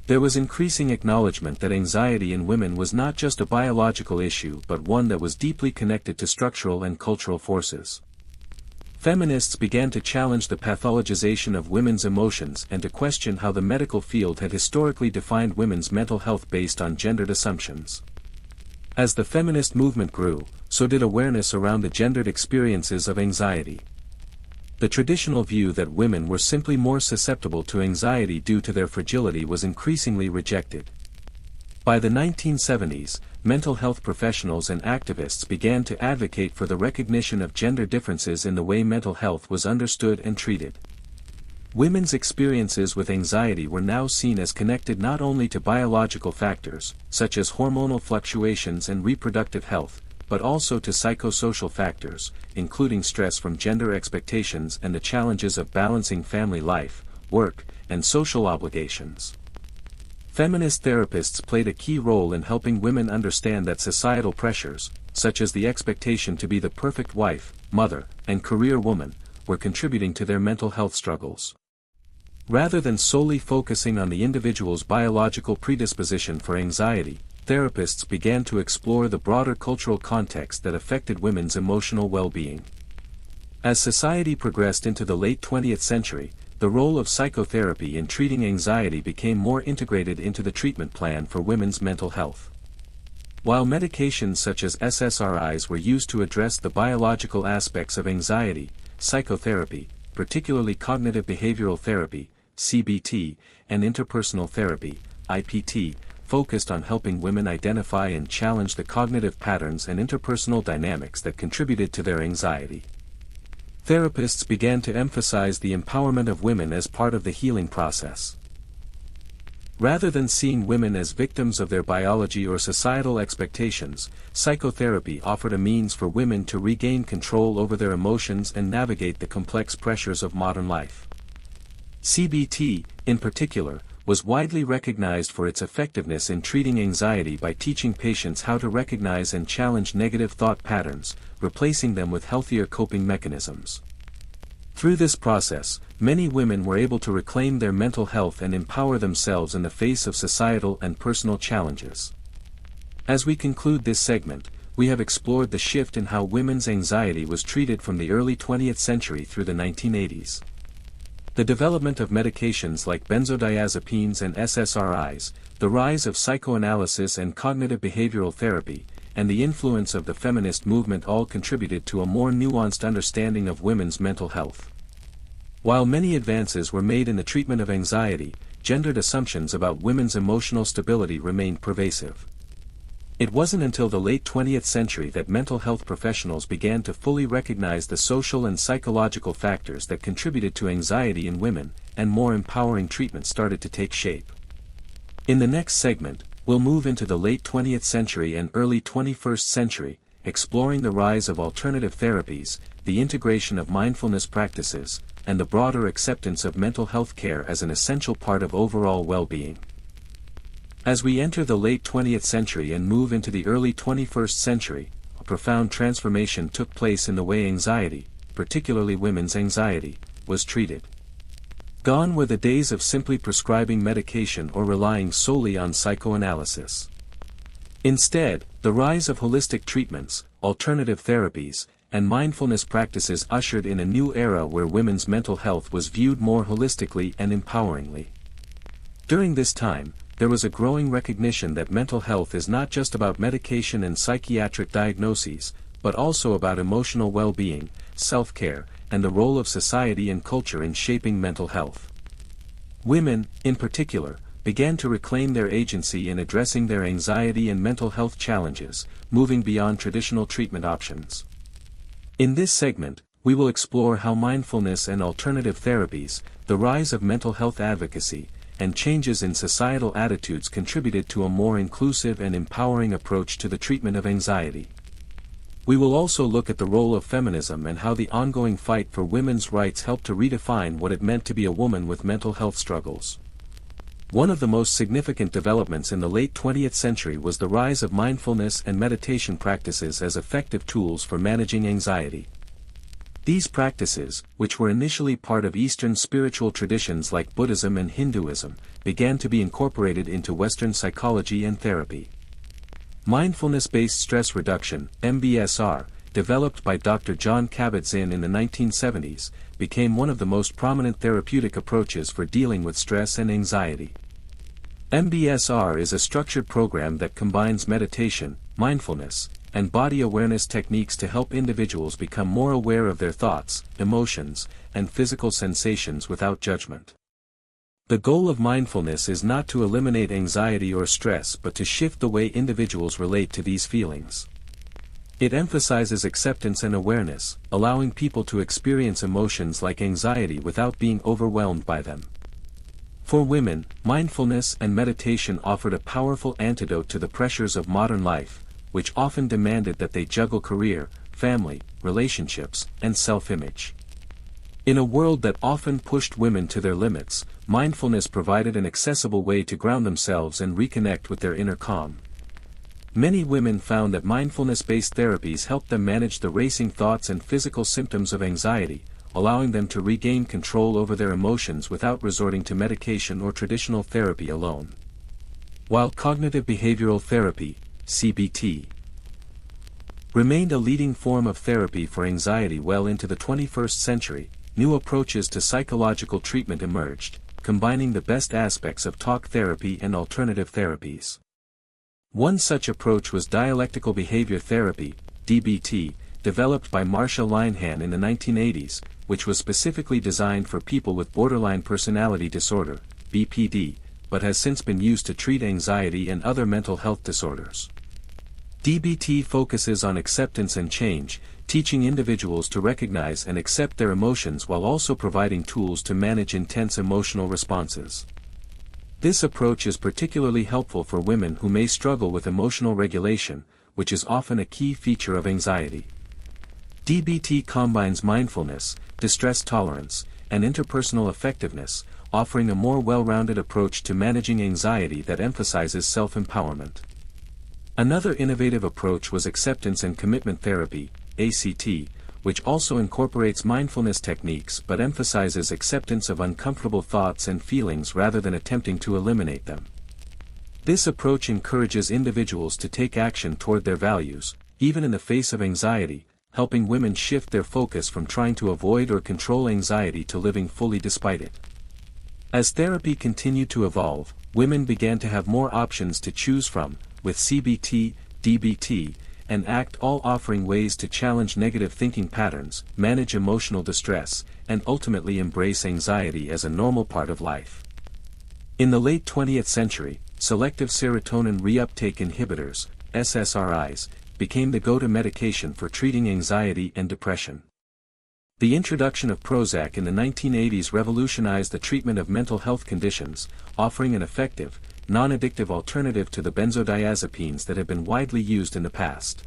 There was increasing acknowledgement that anxiety in women was not just a biological issue but one that was deeply connected to structural and cultural forces. Feminists began to challenge the pathologization of women's emotions and to question how the medical field had historically defined women's mental health based on gendered assumptions. As the feminist movement grew, so did awareness around the gendered experiences of anxiety. The traditional view that women were simply more susceptible to anxiety due to their fragility was increasingly rejected. By the 1970s, mental health professionals and activists began to advocate for the recognition of gender differences in the way mental health was understood and treated. Women's experiences with anxiety were now seen as connected not only to biological factors, such as hormonal fluctuations and reproductive health, but also to psychosocial factors, including stress from gender expectations and the challenges of balancing family life, work, and social obligations. Feminist therapists played a key role in helping women understand that societal pressures, such as the expectation to be the perfect wife, mother, and career woman, were contributing to their mental health struggles. Rather than solely focusing on the individual's biological predisposition for anxiety, therapists began to explore the broader cultural context that affected women's emotional well-being. As society progressed into the late 20th century, the role of psychotherapy in treating anxiety became more integrated into the treatment plan for women's mental health. While medications such as SSRIs were used to address the biological aspects of anxiety, psychotherapy, particularly cognitive behavioral therapy, CBT, and interpersonal therapy, IPT, focused on helping women identify and challenge the cognitive patterns and interpersonal dynamics that contributed to their anxiety. Therapists began to emphasize the empowerment of women as part of the healing process. Rather than seeing women as victims of their biology or societal expectations, psychotherapy offered a means for women to regain control over their emotions and navigate the complex pressures of modern life. CBT, in particular, was widely recognized for its effectiveness in treating anxiety by teaching patients how to recognize and challenge negative thought patterns, replacing them with healthier coping mechanisms. Through this process, many women were able to reclaim their mental health and empower themselves in the face of societal and personal challenges. As we conclude this segment, we have explored the shift in how women's anxiety was treated from the early 20th century through the 1980s. The development of medications like benzodiazepines and SSRIs, the rise of psychoanalysis and cognitive behavioral therapy, and the influence of the feminist movement all contributed to a more nuanced understanding of women's mental health. While many advances were made in the treatment of anxiety, gendered assumptions about women's emotional stability remained pervasive. It wasn't until the late 20th century that mental health professionals began to fully recognize the social and psychological factors that contributed to anxiety in women, and more empowering treatment started to take shape. In the next segment, we'll move into the late 20th century and early 21st century, exploring the rise of alternative therapies, the integration of mindfulness practices, and the broader acceptance of mental health care as an essential part of overall well-being. As we enter the late 20th century and move into the early 21st century, a profound transformation took place in the way anxiety, particularly women's anxiety, was treated. Gone were the days of simply prescribing medication or relying solely on psychoanalysis. Instead, the rise of holistic treatments, alternative therapies, and mindfulness practices ushered in a new era where women's mental health was viewed more holistically and empoweringly. During this time, there was a growing recognition that mental health is not just about medication and psychiatric diagnoses, but also about emotional well-being, self-care, and the role of society and culture in shaping mental health. Women, in particular, began to reclaim their agency in addressing their anxiety and mental health challenges, moving beyond traditional treatment options. In this segment, we will explore how mindfulness and alternative therapies, the rise of mental health advocacy, and changes in societal attitudes contributed to a more inclusive and empowering approach to the treatment of anxiety. We will also look at the role of feminism and how the ongoing fight for women's rights helped to redefine what it meant to be a woman with mental health struggles. One of the most significant developments in the late 20th century was the rise of mindfulness and meditation practices as effective tools for managing anxiety. These practices, which were initially part of Eastern spiritual traditions like Buddhism and Hinduism, began to be incorporated into Western psychology and therapy. Mindfulness-based stress reduction, MBSR, developed by Dr. John Kabat-Zinn in the 1970s, became one of the most prominent therapeutic approaches for dealing with stress and anxiety. MBSR is a structured program that combines meditation, mindfulness, and body awareness techniques to help individuals become more aware of their thoughts, emotions, and physical sensations without judgment. The goal of mindfulness is not to eliminate anxiety or stress but to shift the way individuals relate to these feelings. It emphasizes acceptance and awareness, allowing people to experience emotions like anxiety without being overwhelmed by them. For women, mindfulness and meditation offered a powerful antidote to the pressures of modern life, which often demanded that they juggle career, family, relationships, and self-image. In a world that often pushed women to their limits, mindfulness provided an accessible way to ground themselves and reconnect with their inner calm. Many women found that mindfulness-based therapies helped them manage the racing thoughts and physical symptoms of anxiety, allowing them to regain control over their emotions without resorting to medication or traditional therapy alone. While cognitive behavioral therapy, CBT, remained a leading form of therapy for anxiety well into the 21st century, new approaches to psychological treatment emerged, combining the best aspects of talk therapy and alternative therapies. One such approach was dialectical behavior therapy, DBT, developed by Marsha Linehan in the 1980s, which was specifically designed for people with borderline personality disorder, BPD, but has since been used to treat anxiety and other mental health disorders. DBT focuses on acceptance and change, teaching individuals to recognize and accept their emotions while also providing tools to manage intense emotional responses. This approach is particularly helpful for women who may struggle with emotional regulation, which is often a key feature of anxiety. DBT combines mindfulness, distress tolerance, and interpersonal effectiveness, offering a more well-rounded approach to managing anxiety that emphasizes self-empowerment. Another innovative approach was acceptance and commitment therapy, ACT, which also incorporates mindfulness techniques but emphasizes acceptance of uncomfortable thoughts and feelings rather than attempting to eliminate them. This approach encourages individuals to take action toward their values, even in the face of anxiety, helping women shift their focus from trying to avoid or control anxiety to living fully despite it. As therapy continued to evolve, women began to have more options to choose from, with CBT, DBT, and ACT all offering ways to challenge negative thinking patterns, manage emotional distress, and ultimately embrace anxiety as a normal part of life. In the late 20th century, selective serotonin reuptake inhibitors, SSRIs, became the go-to medication for treating anxiety and depression. The introduction of Prozac in the 1980s revolutionized the treatment of mental health conditions, offering an effective, non-addictive alternative to the benzodiazepines that had been widely used in the past.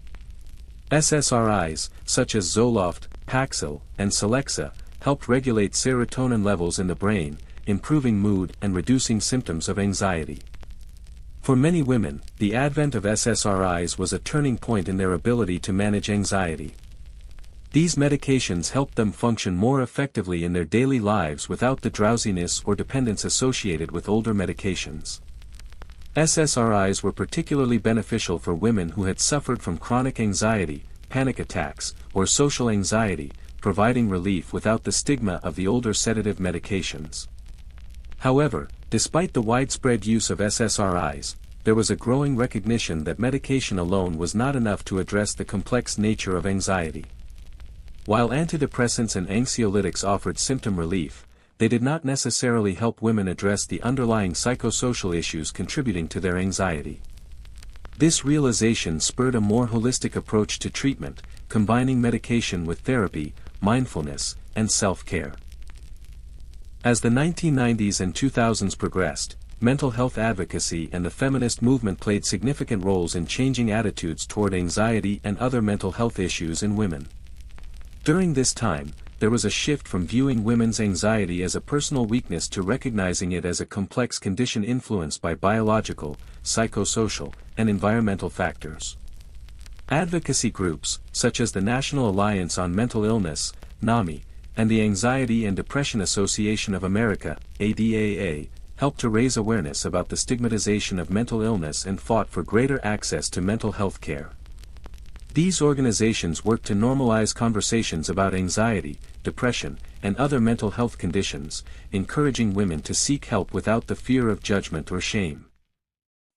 SSRIs, such as Zoloft, Paxil, and Celexa, helped regulate serotonin levels in the brain, improving mood and reducing symptoms of anxiety. For many women, the advent of SSRIs was a turning point in their ability to manage anxiety. These medications helped them function more effectively in their daily lives without the drowsiness or dependence associated with older medications. SSRIs were particularly beneficial for women who had suffered from chronic anxiety, panic attacks, or social anxiety, providing relief without the stigma of the older sedative medications. However, despite the widespread use of SSRIs, there was a growing recognition that medication alone was not enough to address the complex nature of anxiety. While antidepressants and anxiolytics offered symptom relief, they did not necessarily help women address the underlying psychosocial issues contributing to their anxiety. This realization spurred a more holistic approach to treatment, combining medication with therapy, mindfulness, and self-care. As the 1990s and 2000s progressed, mental health advocacy and the feminist movement played significant roles in changing attitudes toward anxiety and other mental health issues in women. During this time, there was a shift from viewing women's anxiety as a personal weakness to recognizing it as a complex condition influenced by biological, psychosocial, and environmental factors. Advocacy groups, such as the National Alliance on Mental Illness, NAMI, and the Anxiety and Depression Association of America, ADAA, helped to raise awareness about the stigmatization of mental illness and fought for greater access to mental health care. These organizations work to normalize conversations about anxiety, depression, and other mental health conditions, encouraging women to seek help without the fear of judgment or shame.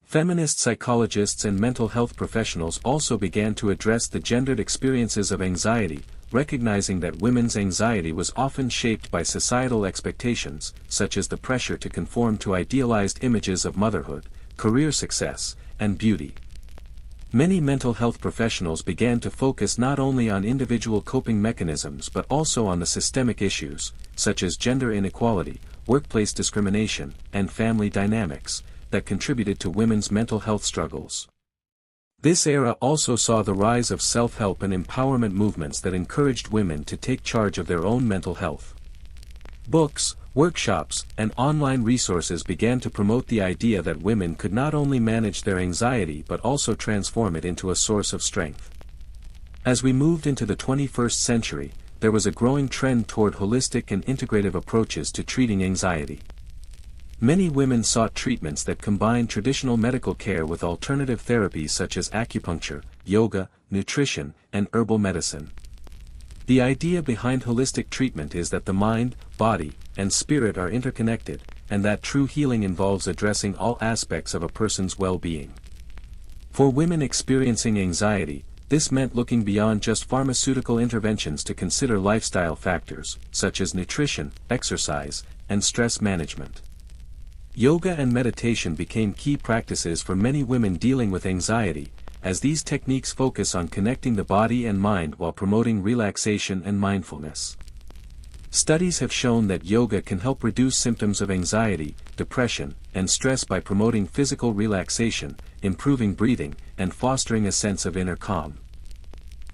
Feminist psychologists and mental health professionals also began to address the gendered experiences of anxiety, recognizing that women's anxiety was often shaped by societal expectations, such as the pressure to conform to idealized images of motherhood, career success, and beauty. Many mental health professionals began to focus not only on individual coping mechanisms but also on the systemic issues, such as gender inequality, workplace discrimination, and family dynamics, that contributed to women's mental health struggles. This era also saw the rise of self-help and empowerment movements that encouraged women to take charge of their own mental health. Books, workshops, and online resources began to promote the idea that women could not only manage their anxiety but also transform it into a source of strength. As we moved into the 21st century, there was a growing trend toward holistic and integrative approaches to treating anxiety. Many women sought treatments that combined traditional medical care with alternative therapies such as acupuncture, yoga, nutrition, and herbal medicine. The idea behind holistic treatment is that the mind, body, and spirit are interconnected, and that true healing involves addressing all aspects of a person's well-being. For women experiencing anxiety, this meant looking beyond just pharmaceutical interventions to consider lifestyle factors, such as nutrition, exercise, and stress management. Yoga and meditation became key practices for many women dealing with anxiety, as these techniques focus on connecting the body and mind while promoting relaxation and mindfulness. Studies have shown that yoga can help reduce symptoms of anxiety, depression, and stress by promoting physical relaxation, improving breathing, and fostering a sense of inner calm.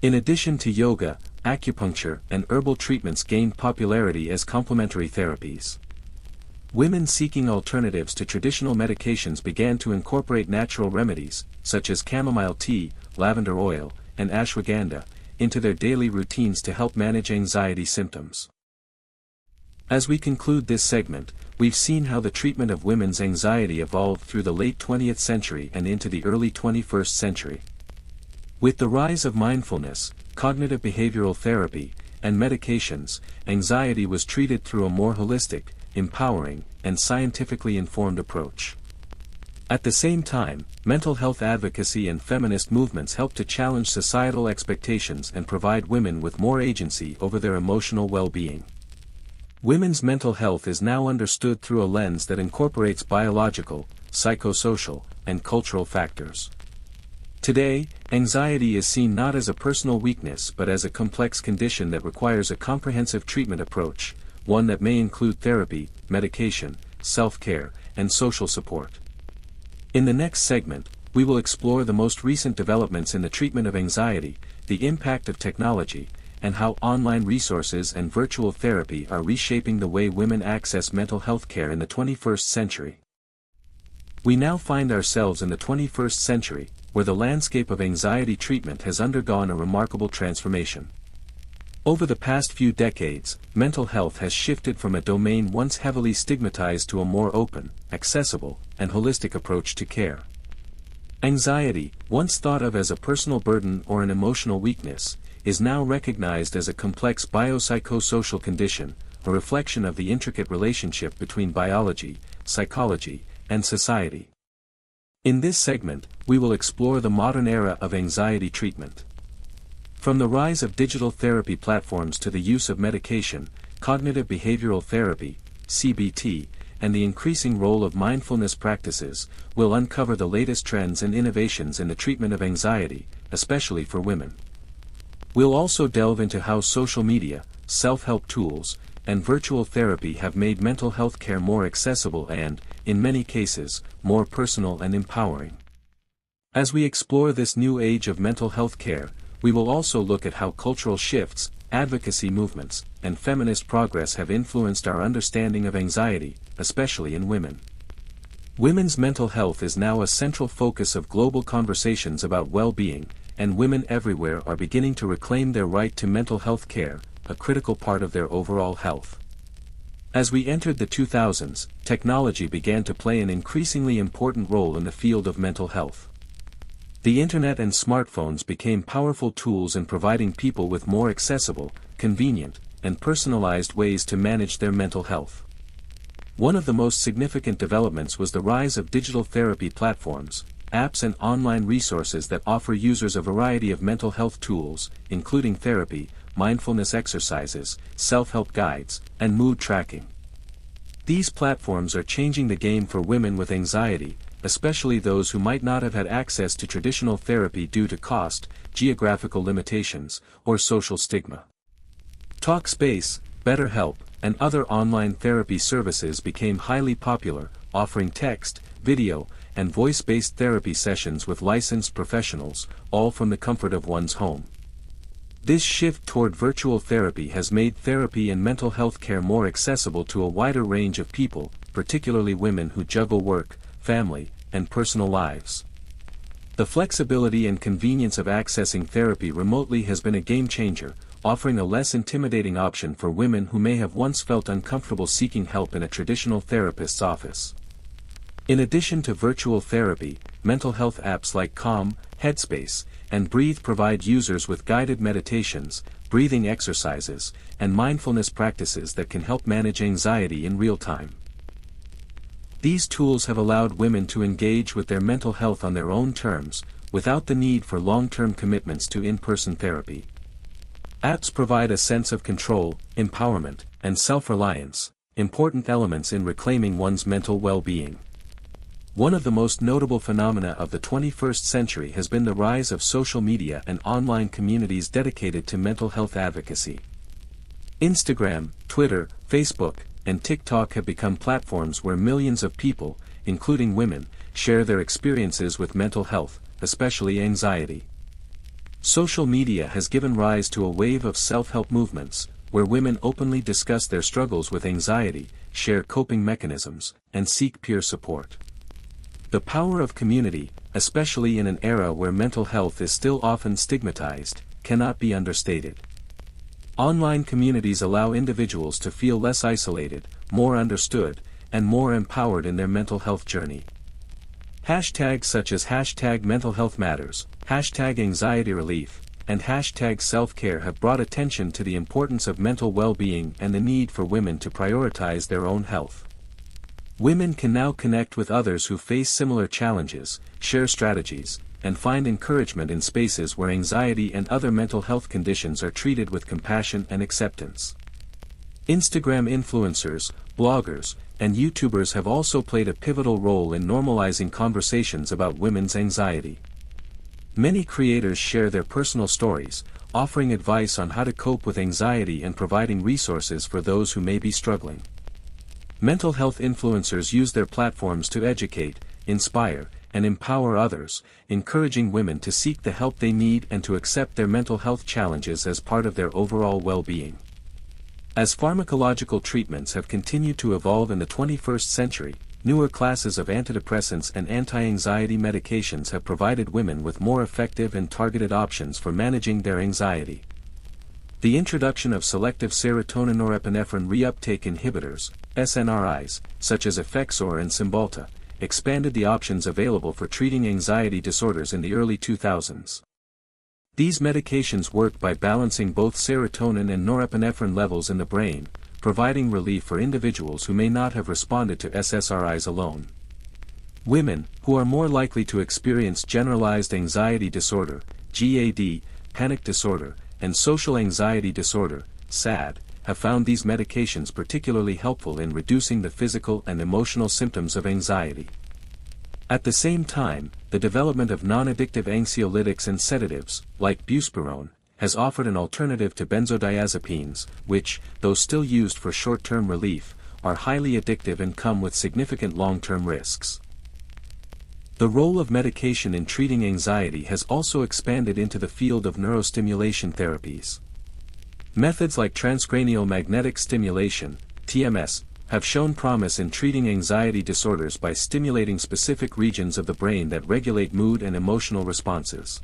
In addition to yoga, acupuncture and herbal treatments gained popularity as complementary therapies. Women seeking alternatives to traditional medications began to incorporate natural remedies, such as chamomile tea, lavender oil, and ashwagandha, into their daily routines to help manage anxiety symptoms. As we conclude this segment, we've seen how the treatment of women's anxiety evolved through the late 20th century and into the early 21st century. With the rise of mindfulness, cognitive behavioral therapy, and medications, anxiety was treated through a more holistic, empowering, and scientifically informed approach. At the same time, mental health advocacy and feminist movements helped to challenge societal expectations and provide women with more agency over their emotional well-being. Women's mental health is now understood through a lens that incorporates biological, psychosocial, and cultural factors. Today, anxiety is seen not as a personal weakness but as a complex condition that requires a comprehensive treatment approach, one that may include therapy, medication, self-care, and social support. In the next segment, we will explore the most recent developments in the treatment of anxiety, the impact of technology, and how online resources and virtual therapy are reshaping the way women access mental health care in the 21st century. We now find ourselves in the 21st century, where the landscape of anxiety treatment has undergone a remarkable transformation. Over the past few decades, mental health has shifted from a domain once heavily stigmatized to a more open, accessible, and holistic approach to care. Anxiety, once thought of as a personal burden or an emotional weakness, is now recognized as a complex biopsychosocial condition, a reflection of the intricate relationship between biology, psychology, and society. In this segment, we will explore the modern era of anxiety treatment. From the rise of digital therapy platforms to the use of medication, cognitive behavioral therapy, CBT, and the increasing role of mindfulness practices, we'll uncover the latest trends and innovations in the treatment of anxiety, especially for women. We'll also delve into how social media, self-help tools, and virtual therapy have made mental health care more accessible and, in many cases, more personal and empowering. As we explore this new age of mental health care, we will also look at how cultural shifts, advocacy movements, and feminist progress have influenced our understanding of anxiety, especially in women. Women's mental health is now a central focus of global conversations about well-being, and women everywhere are beginning to reclaim their right to mental health care, a critical part of their overall health. As we entered the 2000s, technology began to play an increasingly important role in the field of mental health. The internet and smartphones became powerful tools in providing people with more accessible, convenient, and personalized ways to manage their mental health. One of the most significant developments was the rise of digital therapy platforms, apps and online resources that offer users a variety of mental health tools, including therapy, mindfulness exercises, self-help guides, and mood tracking. These platforms are changing the game for women with anxiety, especially those who might not have had access to traditional therapy due to cost, geographical limitations, or social stigma. Talkspace, BetterHelp, and other online therapy services became highly popular, offering text, video, and voice-based therapy sessions with licensed professionals, all from the comfort of one's home. This shift toward virtual therapy has made therapy and mental health care more accessible to a wider range of people, particularly women who juggle work, family, and personal lives. The flexibility and convenience of accessing therapy remotely has been a game-changer, offering a less intimidating option for women who may have once felt uncomfortable seeking help in a traditional therapist's office. In addition to virtual therapy, mental health apps like Calm, Headspace, and Breathe provide users with guided meditations, breathing exercises, and mindfulness practices that can help manage anxiety in real time. These tools have allowed women to engage with their mental health on their own terms, without the need for long-term commitments to in-person therapy. Apps provide a sense of control, empowerment, and self-reliance, important elements in reclaiming one's mental well-being. One of the most notable phenomena of the 21st century has been the rise of social media and online communities dedicated to mental health advocacy. Instagram, Twitter, Facebook, and TikTok have become platforms where millions of people, including women, share their experiences with mental health, especially anxiety. Social media has given rise to a wave of self-help movements, where women openly discuss their struggles with anxiety, share coping mechanisms, and seek peer support. The power of community, especially in an era where mental health is still often stigmatized, cannot be understated. Online communities allow individuals to feel less isolated, more understood, and more empowered in their mental health journey. Hashtags such as #MentalHealthMatters, #AnxietyRelief, and #self-care have brought attention to the importance of mental well-being and the need for women to prioritize their own health. Women can now connect with others who face similar challenges, share strategies, and find encouragement in spaces where anxiety and other mental health conditions are treated with compassion and acceptance. Instagram influencers, bloggers, and YouTubers have also played a pivotal role in normalizing conversations about women's anxiety. Many creators share their personal stories, offering advice on how to cope with anxiety and providing resources for those who may be struggling. Mental health influencers use their platforms to educate, inspire, and empower others, encouraging women to seek the help they need and to accept their mental health challenges as part of their overall well-being. As pharmacological treatments have continued to evolve in the 21st century, newer classes of antidepressants and anti-anxiety medications have provided women with more effective and targeted options for managing their anxiety. The introduction of selective serotonin norepinephrine reuptake inhibitors, SNRIs, such as Effexor and Cymbalta, expanded the options available for treating anxiety disorders in the early 2000s. These medications work by balancing both serotonin and norepinephrine levels in the brain, providing relief for individuals who may not have responded to SSRIs alone. Women, who are more likely to experience generalized anxiety disorder, GAD, panic disorder, and social anxiety disorder, SAD, have found these medications particularly helpful in reducing the physical and emotional symptoms of anxiety. At the same time, the development of non-addictive anxiolytics and sedatives, like buspirone, has offered an alternative to benzodiazepines, which, though still used for short-term relief, are highly addictive and come with significant long-term risks. The role of medication in treating anxiety has also expanded into the field of neurostimulation therapies. Methods like transcranial magnetic stimulation, TMS, have shown promise in treating anxiety disorders by stimulating specific regions of the brain that regulate mood and emotional responses.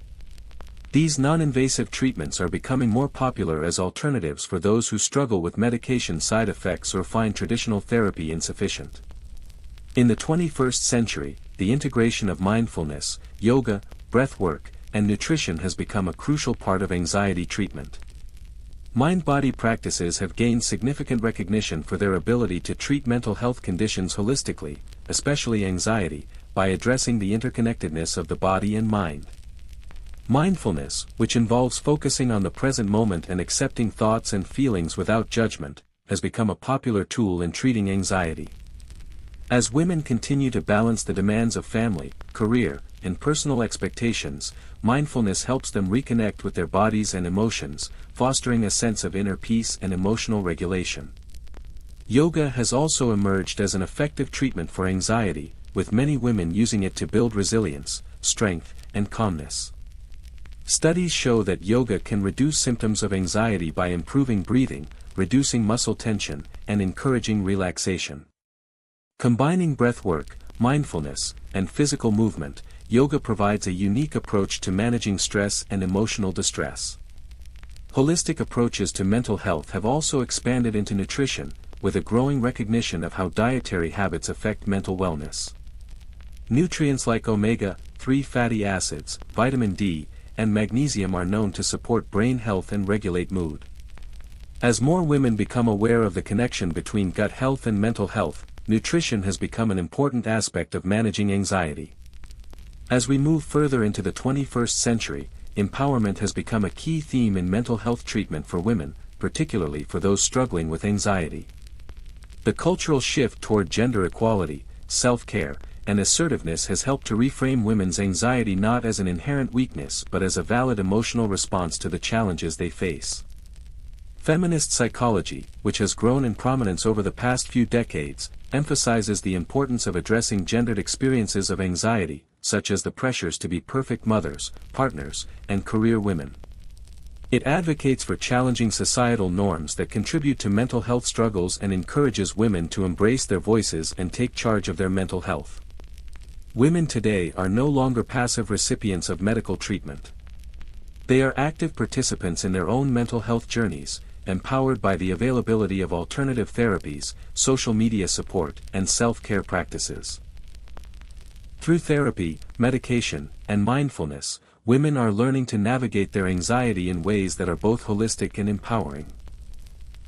These non-invasive treatments are becoming more popular as alternatives for those who struggle with medication side effects or find traditional therapy insufficient. In the 21st century, the integration of mindfulness, yoga, breathwork, and nutrition has become a crucial part of anxiety treatment. Mind-body practices have gained significant recognition for their ability to treat mental health conditions holistically, especially anxiety, by addressing the interconnectedness of the body and mind. Mindfulness, which involves focusing on the present moment and accepting thoughts and feelings without judgment, has become a popular tool in treating anxiety. As women continue to balance the demands of family, career, and personal expectations, mindfulness helps them reconnect with their bodies and emotions, fostering a sense of inner peace and emotional regulation. Yoga has also emerged as an effective treatment for anxiety, with many women using it to build resilience, strength, and calmness. Studies show that yoga can reduce symptoms of anxiety by improving breathing, reducing muscle tension, and encouraging relaxation. Combining breathwork, mindfulness, and physical movement, yoga provides a unique approach to managing stress and emotional distress. Holistic approaches to mental health have also expanded into nutrition, with a growing recognition of how dietary habits affect mental wellness. Nutrients like omega-3 fatty acids, vitamin D, and magnesium are known to support brain health and regulate mood. As more women become aware of the connection between gut health and mental health, nutrition has become an important aspect of managing anxiety. As we move further into the 21st century, empowerment has become a key theme in mental health treatment for women, particularly for those struggling with anxiety. The cultural shift toward gender equality, self-care, and assertiveness has helped to reframe women's anxiety not as an inherent weakness but as a valid emotional response to the challenges they face. Feminist psychology, which has grown in prominence over the past few decades, emphasizes the importance of addressing gendered experiences of anxiety, such as the pressures to be perfect mothers, partners, and career women. It advocates for challenging societal norms that contribute to mental health struggles and encourages women to embrace their voices and take charge of their mental health. Women today are no longer passive recipients of medical treatment. They are active participants in their own mental health journeys, empowered by the availability of alternative therapies, social media support, and self-care practices. Through therapy, medication, and mindfulness, women are learning to navigate their anxiety in ways that are both holistic and empowering.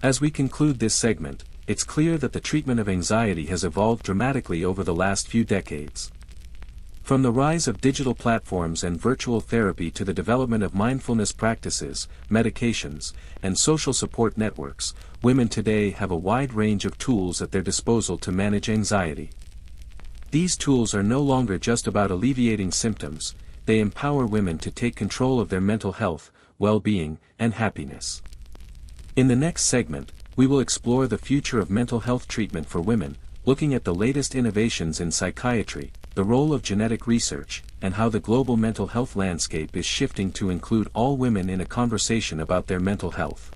As we conclude this segment, it's clear that the treatment of anxiety has evolved dramatically over the last few decades. From the rise of digital platforms and virtual therapy to the development of mindfulness practices, medications, and social support networks, women today have a wide range of tools at their disposal to manage anxiety. These tools are no longer just about alleviating symptoms, they empower women to take control of their mental health, well-being, and happiness. In the next segment, we will explore the future of mental health treatment for women, looking at the latest innovations in psychiatry, the role of genetic research, and how the global mental health landscape is shifting to include all women in a conversation about their mental health.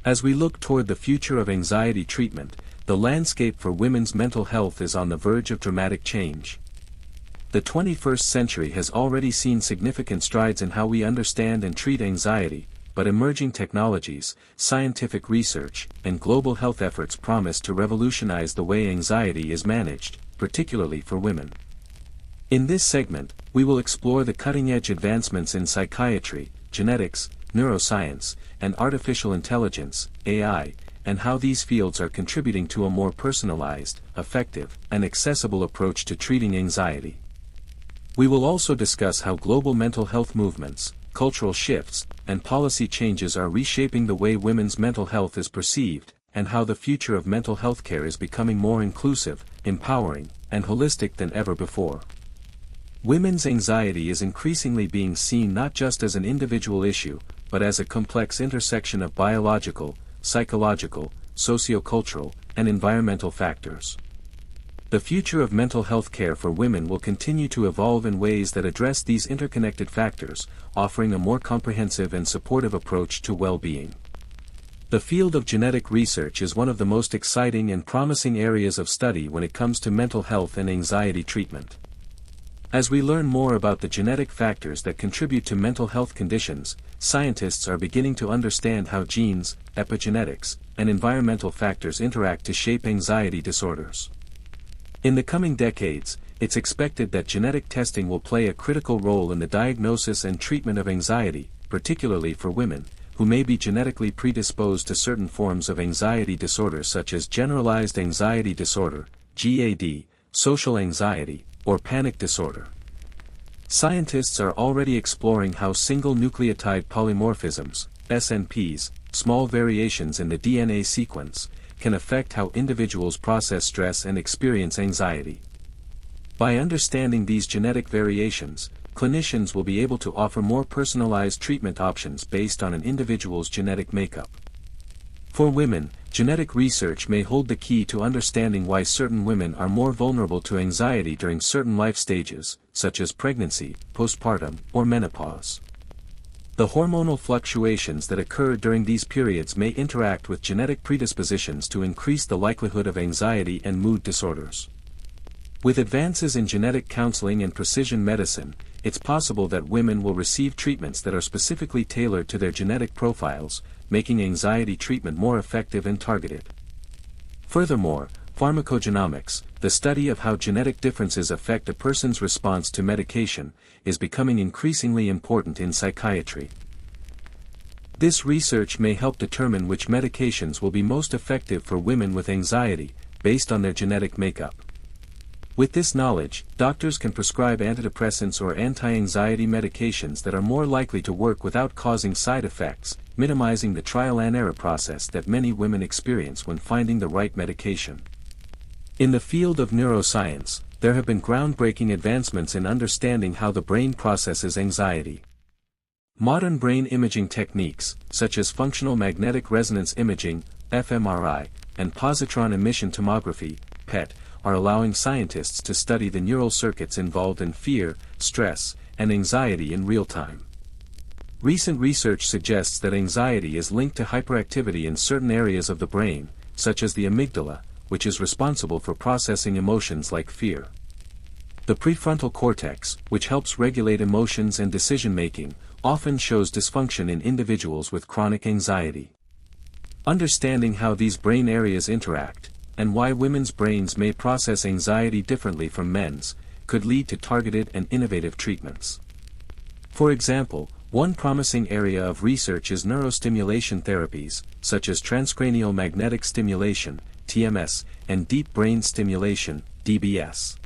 As we look toward the future of anxiety treatment, the landscape for women's mental health is on the verge of dramatic change. The 21st century has already seen significant strides in how we understand and treat anxiety, but emerging technologies, scientific research, and global health efforts promise to revolutionize the way anxiety is managed, particularly for women. In this segment, we will explore the cutting-edge advancements in psychiatry, genetics, neuroscience, and artificial intelligence, AI, and how these fields are contributing to a more personalized, effective, and accessible approach to treating anxiety. We will also discuss how global mental health movements, cultural shifts, and policy changes are reshaping the way women's mental health is perceived, and how the future of mental health care is becoming more inclusive, empowering, and holistic than ever before. Women's anxiety is increasingly being seen not just as an individual issue, but as a complex intersection of biological, psychological, sociocultural, and environmental factors. The future of mental health care for women will continue to evolve in ways that address these interconnected factors, offering a more comprehensive and supportive approach to well-being. The field of genetic research is one of the most exciting and promising areas of study when it comes to mental health and anxiety treatment. As we learn more about the genetic factors that contribute to mental health conditions, scientists are beginning to understand how genes, epigenetics, and environmental factors interact to shape anxiety disorders. In the coming decades, it's expected that genetic testing will play a critical role in the diagnosis and treatment of anxiety, particularly for women, who may be genetically predisposed to certain forms of anxiety disorders such as generalized anxiety disorder, GAD, social anxiety, or panic disorder. Scientists are already exploring how single nucleotide polymorphisms, SNPs, small variations in the DNA sequence, can affect how individuals process stress and experience anxiety. By understanding these genetic variations, clinicians will be able to offer more personalized treatment options based on an individual's genetic makeup. For women, genetic research may hold the key to understanding why certain women are more vulnerable to anxiety during certain life stages, such as pregnancy, postpartum, or menopause. The hormonal fluctuations that occur during these periods may interact with genetic predispositions to increase the likelihood of anxiety and mood disorders. With advances in genetic counseling and precision medicine, it's possible that women will receive treatments that are specifically tailored to their genetic profiles, making anxiety treatment more effective and targeted. Furthermore, pharmacogenomics, the study of how genetic differences affect a person's response to medication, is becoming increasingly important in psychiatry. This research may help determine which medications will be most effective for women with anxiety, based on their genetic makeup. With this knowledge, doctors can prescribe antidepressants or anti-anxiety medications that are more likely to work without causing side effects, minimizing the trial and error process that many women experience when finding the right medication. In the field of neuroscience, there have been groundbreaking advancements in understanding how the brain processes anxiety. Modern brain imaging techniques, such as functional magnetic resonance imaging, fMRI, and positron emission tomography, PET, are allowing scientists to study the neural circuits involved in fear, stress, and anxiety in real time. Recent research suggests that anxiety is linked to hyperactivity in certain areas of the brain, such as the amygdala, which is responsible for processing emotions like fear. The prefrontal cortex, which helps regulate emotions and decision-making, often shows dysfunction in individuals with chronic anxiety. Understanding how these brain areas interact, and why women's brains may process anxiety differently from men's, could lead to targeted and innovative treatments. For example, one promising area of research is neurostimulation therapies, such as transcranial magnetic stimulation, TMS, and deep brain stimulation, DBS.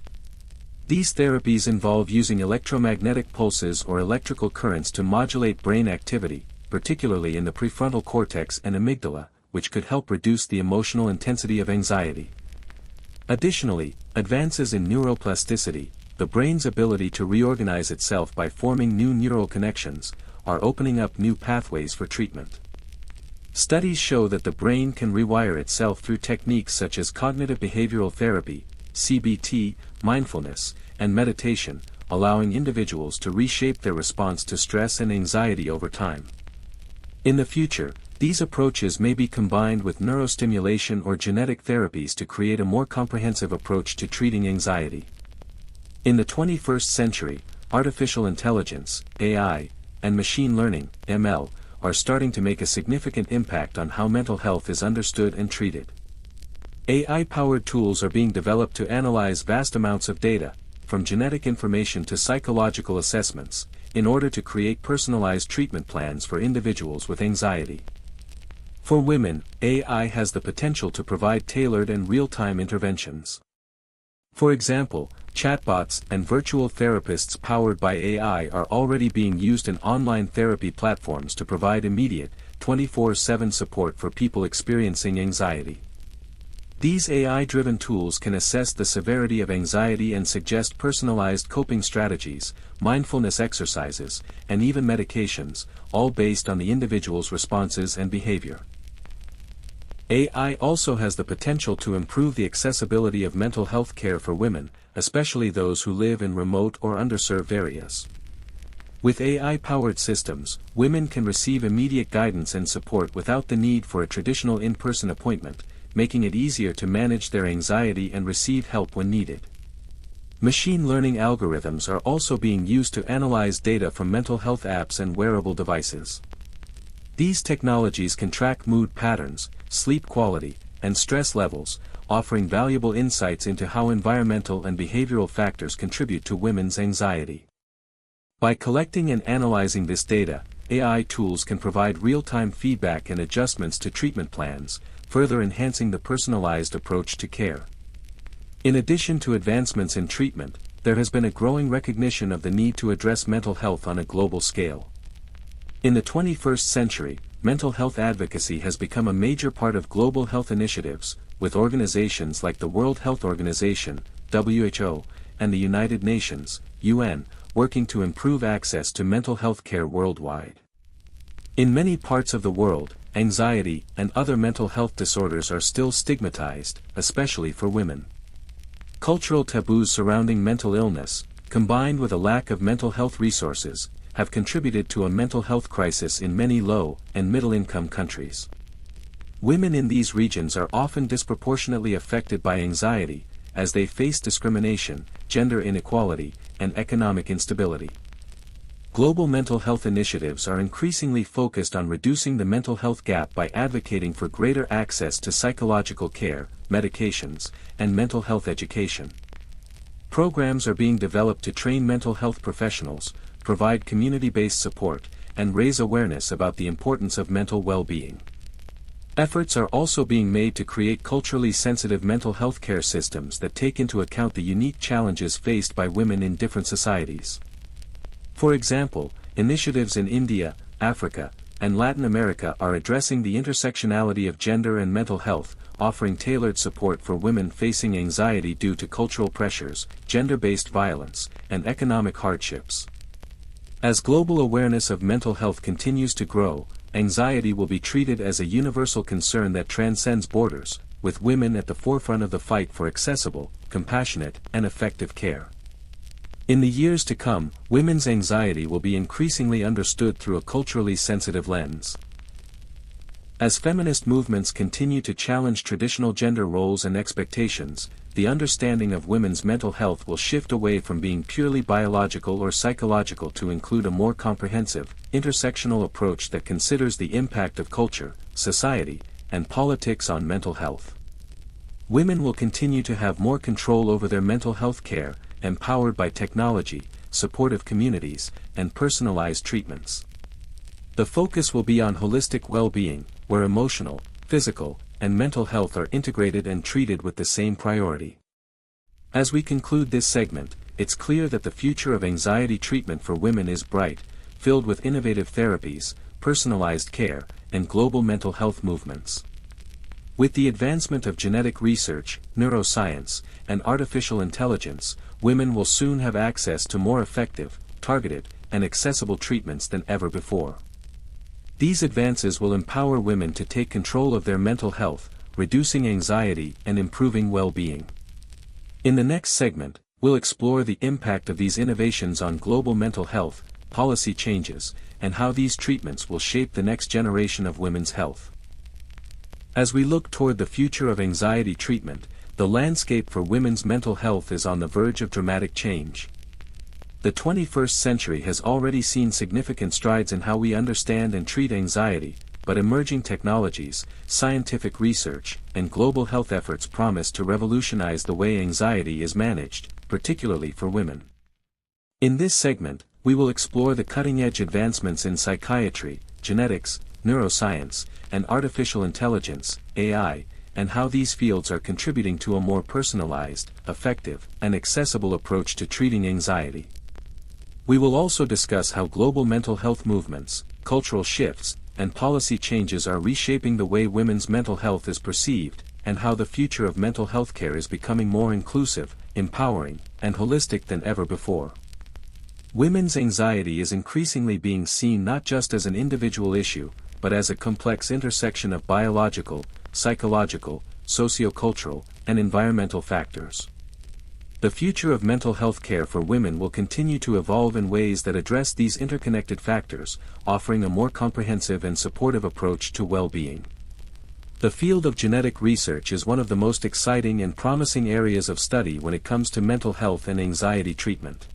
These therapies involve using electromagnetic pulses or electrical currents to modulate brain activity, particularly in the prefrontal cortex and amygdala, which could help reduce the emotional intensity of anxiety. Additionally, advances in neuroplasticity, the brain's ability to reorganize itself by forming new neural connections, are opening up new pathways for treatment. Studies show that the brain can rewire itself through techniques such as cognitive behavioral therapy, CBT, mindfulness, and meditation, allowing individuals to reshape their response to stress and anxiety over time. In the future, these approaches may be combined with neurostimulation or genetic therapies to create a more comprehensive approach to treating anxiety. In the 21st century, artificial intelligence, AI, and machine learning, ML, are starting to make a significant impact on how mental health is understood and treated. AI-powered tools are being developed to analyze vast amounts of data, from genetic information to psychological assessments, in order to create personalized treatment plans for individuals with anxiety. For women, AI has the potential to provide tailored and real-time interventions. For example, chatbots and virtual therapists powered by AI are already being used in online therapy platforms to provide immediate, 24/7 support for people experiencing anxiety. These AI-driven tools can assess the severity of anxiety and suggest personalized coping strategies, mindfulness exercises, and even medications, all based on the individual's responses and behavior. AI also has the potential to improve the accessibility of mental health care for women, especially those who live in remote or underserved areas. With AI-powered systems, women can receive immediate guidance and support without the need for a traditional in-person appointment, making it easier to manage their anxiety and receive help when needed. Machine learning algorithms are also being used to analyze data from mental health apps and wearable devices. These technologies can track mood patterns, sleep quality, and stress levels, offering valuable insights into how environmental and behavioral factors contribute to women's anxiety. By collecting and analyzing this data, AI tools can provide real-time feedback and adjustments to treatment plans, further enhancing the personalized approach to care. In addition to advancements in treatment, there has been a growing recognition of the need to address mental health on a global scale. In the 21st century, mental health advocacy has become a major part of global health initiatives, with organizations like the World Health Organization, WHO, and the United Nations, UN, working to improve access to mental health care worldwide. In many parts of the world, anxiety and other mental health disorders are still stigmatized, especially for women. Cultural taboos surrounding mental illness, combined with a lack of mental health resources, have contributed to a mental health crisis in many low- and middle-income countries. Women in these regions are often disproportionately affected by anxiety, as they face discrimination, gender inequality, and economic instability. Global mental health initiatives are increasingly focused on reducing the mental health gap by advocating for greater access to psychological care, medications, and mental health education. Programs are being developed to train mental health professionals, provide community-based support, and raise awareness about the importance of mental well-being. Efforts are also being made to create culturally sensitive mental health care systems that take into account the unique challenges faced by women in different societies. For example, initiatives in India, Africa, and Latin America are addressing the intersectionality of gender and mental health, offering tailored support for women facing anxiety due to cultural pressures, gender-based violence, and economic hardships. As global awareness of mental health continues to grow, anxiety will be treated as a universal concern that transcends borders, with women at the forefront of the fight for accessible, compassionate, and effective care. In the years to come, women's anxiety will be increasingly understood through a culturally sensitive lens. As feminist movements continue to challenge traditional gender roles and expectations, the understanding of women's mental health will shift away from being purely biological or psychological to include a more comprehensive, intersectional approach that considers the impact of culture, society, and politics on mental health. Women will continue to have more control over their mental health care, empowered by technology, supportive communities, and personalized treatments. The focus will be on holistic well-being, where emotional, physical, and mental health are integrated and treated with the same priority. As we conclude this segment, it's clear that the future of anxiety treatment for women is bright, filled with innovative therapies, personalized care, and global mental health movements. With the advancement of genetic research, neuroscience, and artificial intelligence, women will soon have access to more effective, targeted, and accessible treatments than ever before. These advances will empower women to take control of their mental health, reducing anxiety and improving well-being. In the next segment, we'll explore the impact of these innovations on global mental health, policy changes, and how these treatments will shape the next generation of women's health. As we look toward the future of anxiety treatment, the landscape for women's mental health is on the verge of dramatic change. The 21st century has already seen significant strides in how we understand and treat anxiety, but emerging technologies, scientific research, and global health efforts promise to revolutionize the way anxiety is managed, particularly for women. In this segment, we will explore the cutting-edge advancements in psychiatry, genetics, neuroscience, and artificial intelligence, AI, and how these fields are contributing to a more personalized, effective, and accessible approach to treating anxiety. We will also discuss how global mental health movements, cultural shifts, and policy changes are reshaping the way women's mental health is perceived, and how the future of mental health care is becoming more inclusive, empowering, and holistic than ever before. Women's anxiety is increasingly being seen not just as an individual issue, but as a complex intersection of biological, psychological, sociocultural, and environmental factors. The future of mental health care for women will continue to evolve in ways that address these interconnected factors, offering a more comprehensive and supportive approach to well-being. The field of genetic research is one of the most exciting and promising areas of study when it comes to mental health and anxiety treatment.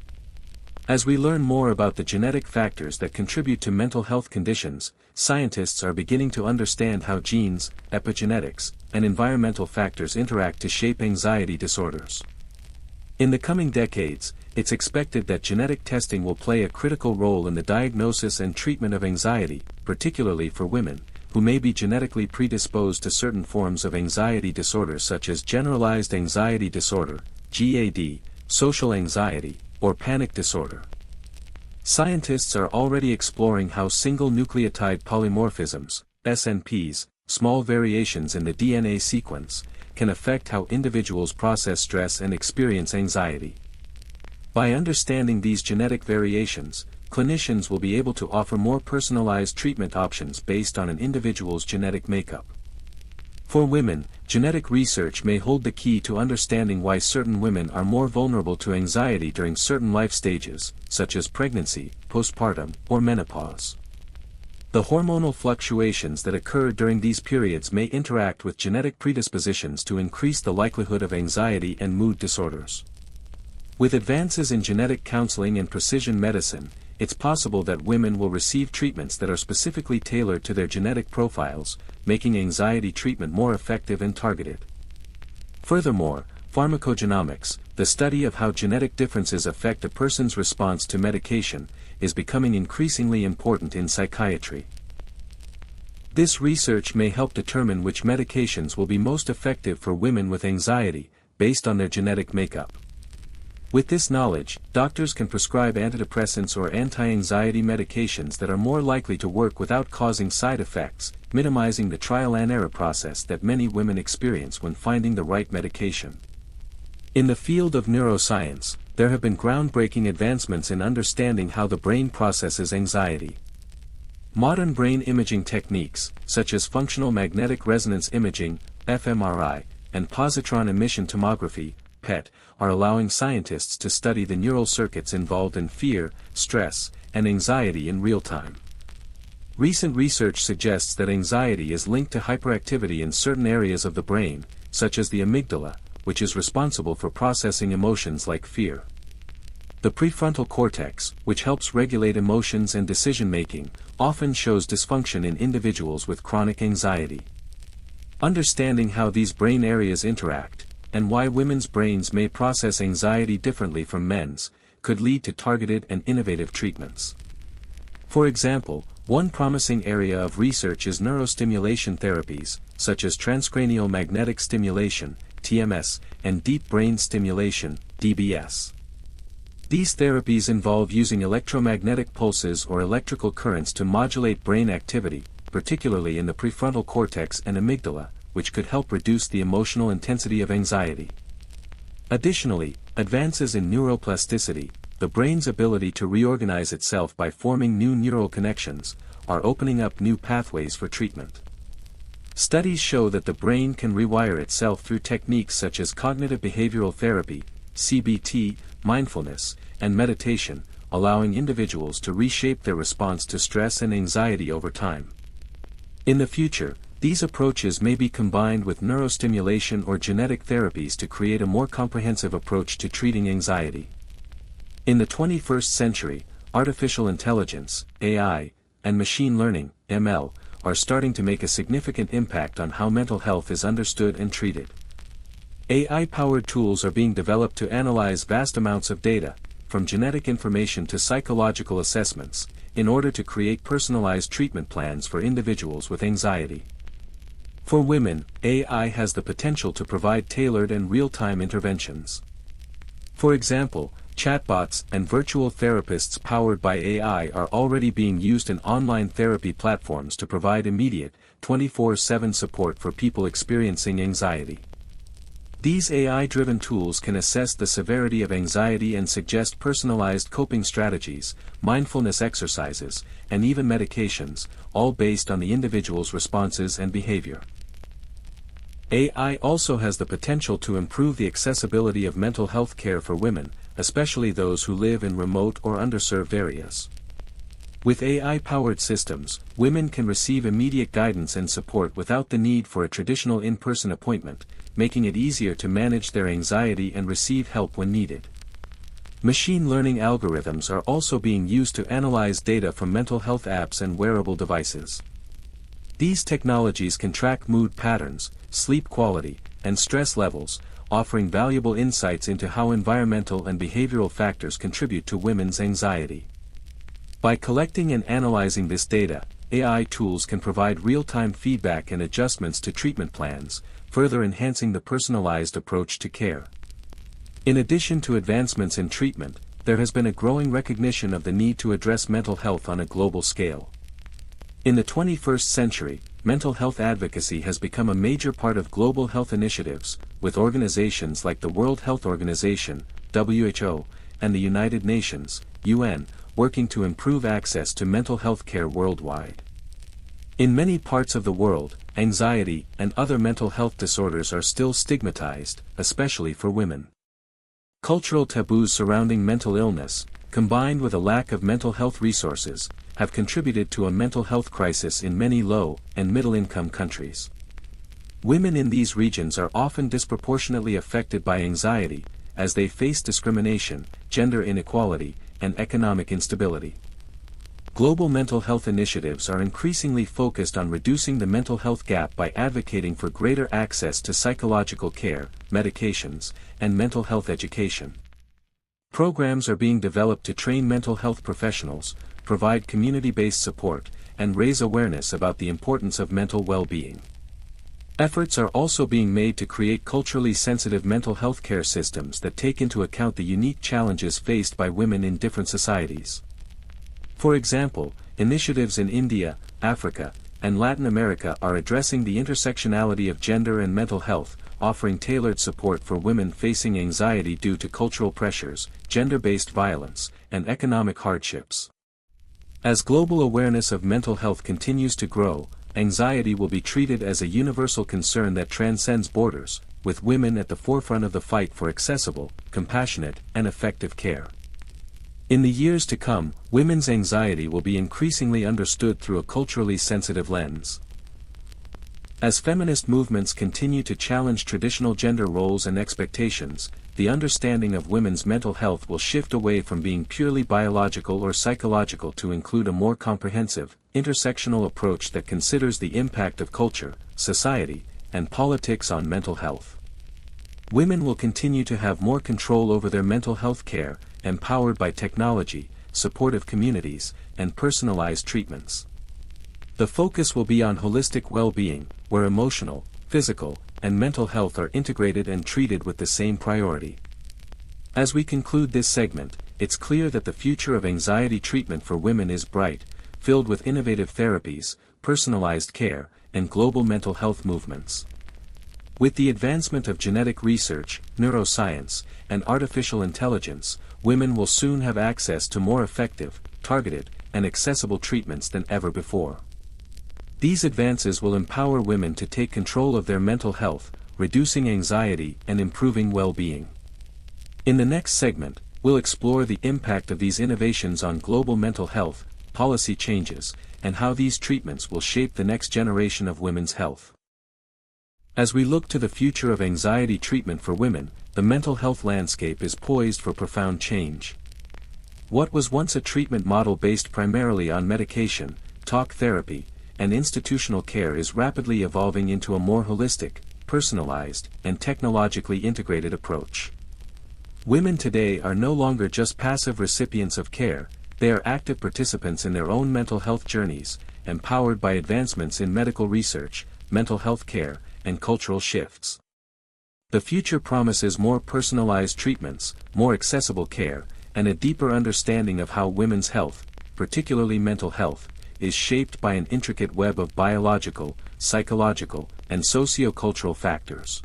As we learn more about the genetic factors that contribute to mental health conditions, scientists are beginning to understand how genes, epigenetics, and environmental factors interact to shape anxiety disorders. In the coming decades, it's expected that genetic testing will play a critical role in the diagnosis and treatment of anxiety, particularly for women, who may be genetically predisposed to certain forms of anxiety disorders such as generalized anxiety disorder, GAD, social anxiety, or panic disorder. Scientists are already exploring how single nucleotide polymorphisms, SNPs, small variations in the DNA sequence, can affect how individuals process stress and experience anxiety. By understanding these genetic variations, clinicians will be able to offer more personalized treatment options based on an individual's genetic makeup. For women, genetic research may hold the key to understanding why certain women are more vulnerable to anxiety during certain life stages, such as pregnancy, postpartum, or menopause. The hormonal fluctuations that occur during these periods may interact with genetic predispositions to increase the likelihood of anxiety and mood disorders. With advances in genetic counseling and precision medicine, it's possible that women will receive treatments that are specifically tailored to their genetic profiles, making anxiety treatment more effective and targeted. Furthermore, pharmacogenomics, the study of how genetic differences affect a person's response to medication, is becoming increasingly important in psychiatry. This research may help determine which medications will be most effective for women with anxiety, based on their genetic makeup. With this knowledge, doctors can prescribe antidepressants or anti-anxiety medications that are more likely to work without causing side effects, minimizing the trial and error process that many women experience when finding the right medication. In the field of neuroscience, there have been groundbreaking advancements in understanding how the brain processes anxiety. Modern brain imaging techniques, such as functional magnetic resonance imaging, fMRI, and positron emission tomography, PET, are allowing scientists to study the neural circuits involved in fear, stress, and anxiety in real time. Recent research suggests that anxiety is linked to hyperactivity in certain areas of the brain, such as the amygdala, which is responsible for processing emotions like fear. The prefrontal cortex, which helps regulate emotions and decision-making, often shows dysfunction in individuals with chronic anxiety. Understanding how these brain areas interact, and why women's brains may process anxiety differently from men's, could lead to targeted and innovative treatments. For example, one promising area of research is neurostimulation therapies, such as transcranial magnetic stimulation, TMS, and deep brain stimulation, DBS. These therapies involve using electromagnetic pulses or electrical currents to modulate brain activity, particularly in the prefrontal cortex and amygdala, which could help reduce the emotional intensity of anxiety. Additionally, advances in neuroplasticity, the brain's ability to reorganize itself by forming new neural connections, are opening up new pathways for treatment. Studies show that the brain can rewire itself through techniques such as cognitive behavioral therapy, CBT, mindfulness, and meditation, allowing individuals to reshape their response to stress and anxiety over time. In the future, these approaches may be combined with neurostimulation or genetic therapies to create a more comprehensive approach to treating anxiety. In the 21st century, artificial intelligence, AI, and machine learning, ML, are starting to make a significant impact on how mental health is understood and treated. AI-powered tools are being developed to analyze vast amounts of data, from genetic information to psychological assessments, in order to create personalized treatment plans for individuals with anxiety. For women, AI has the potential to provide tailored and real-time interventions. For example, chatbots and virtual therapists powered by AI are already being used in online therapy platforms to provide immediate, 24/7 support for people experiencing anxiety. These AI-driven tools can assess the severity of anxiety and suggest personalized coping strategies, mindfulness exercises, and even medications, all based on the individual's responses and behavior. AI also has the potential to improve the accessibility of mental health care for women, especially those who live in remote or underserved areas. With AI-powered systems, women can receive immediate guidance and support without the need for a traditional in-person appointment, making it easier to manage their anxiety and receive help when needed. Machine learning algorithms are also being used to analyze data from mental health apps and wearable devices. These technologies can track mood patterns, sleep quality, and stress levels, offering valuable insights into how environmental and behavioral factors contribute to women's anxiety. By collecting and analyzing this data, AI tools can provide real-time feedback and adjustments to treatment plans, further enhancing the personalized approach to care. In addition to advancements in treatment, there has been a growing recognition of the need to address mental health on a global scale. In the 21st century, mental health advocacy has become a major part of global health initiatives, with organizations like the World Health Organization, WHO, and the United Nations, UN, working to improve access to mental health care worldwide. In many parts of the world, anxiety and other mental health disorders are still stigmatized, especially for women. Cultural taboos surrounding mental illness, combined with a lack of mental health resources, have contributed to a mental health crisis in many low- and middle-income countries. Women in these regions are often disproportionately affected by anxiety, as they face discrimination, gender inequality, and economic instability. Global mental health initiatives are increasingly focused on reducing the mental health gap by advocating for greater access to psychological care, medications, and mental health education. Programs are being developed to train mental health professionals, provide community-based support, and raise awareness about the importance of mental well-being. Efforts are also being made to create culturally sensitive mental health care systems that take into account the unique challenges faced by women in different societies. For example, initiatives in India, Africa, and Latin America are addressing the intersectionality of gender and mental health, offering tailored support for women facing anxiety due to cultural pressures, gender-based violence, and economic hardships. As global awareness of mental health continues to grow, anxiety will be treated as a universal concern that transcends borders, with women at the forefront of the fight for accessible, compassionate, and effective care. In the years to come, women's anxiety will be increasingly understood through a culturally sensitive lens. As feminist movements continue to challenge traditional gender roles and expectations, the understanding of women's mental health will shift away from being purely biological or psychological to include a more comprehensive, intersectional approach that considers the impact of culture, society, and politics on mental health. Women will continue to have more control over their mental health care, empowered by technology, supportive communities, and personalized treatments. The focus will be on holistic well-being, where emotional, physical, and mental health are integrated and treated with the same priority. As we conclude this segment, it's clear that the future of anxiety treatment for women is bright, filled with innovative therapies, personalized care, and global mental health movements. With the advancement of genetic research, neuroscience, and artificial intelligence, women will soon have access to more effective, targeted, and accessible treatments than ever before. These advances will empower women to take control of their mental health, reducing anxiety and improving well-being. In the next segment, we'll explore the impact of these innovations on global mental health, policy changes, and how these treatments will shape the next generation of women's health. As we look to the future of anxiety treatment for women, the mental health landscape is poised for profound change. What was once a treatment model based primarily on medication, talk therapy, and institutional care is rapidly evolving into a more holistic, personalized, and technologically integrated approach. Women today are no longer just passive recipients of care, they are active participants in their own mental health journeys, empowered by advancements in medical research, mental health care, and cultural shifts. The future promises more personalized treatments, more accessible care, and a deeper understanding of how women's health, particularly mental health, is shaped by an intricate web of biological, psychological, and socio-cultural factors.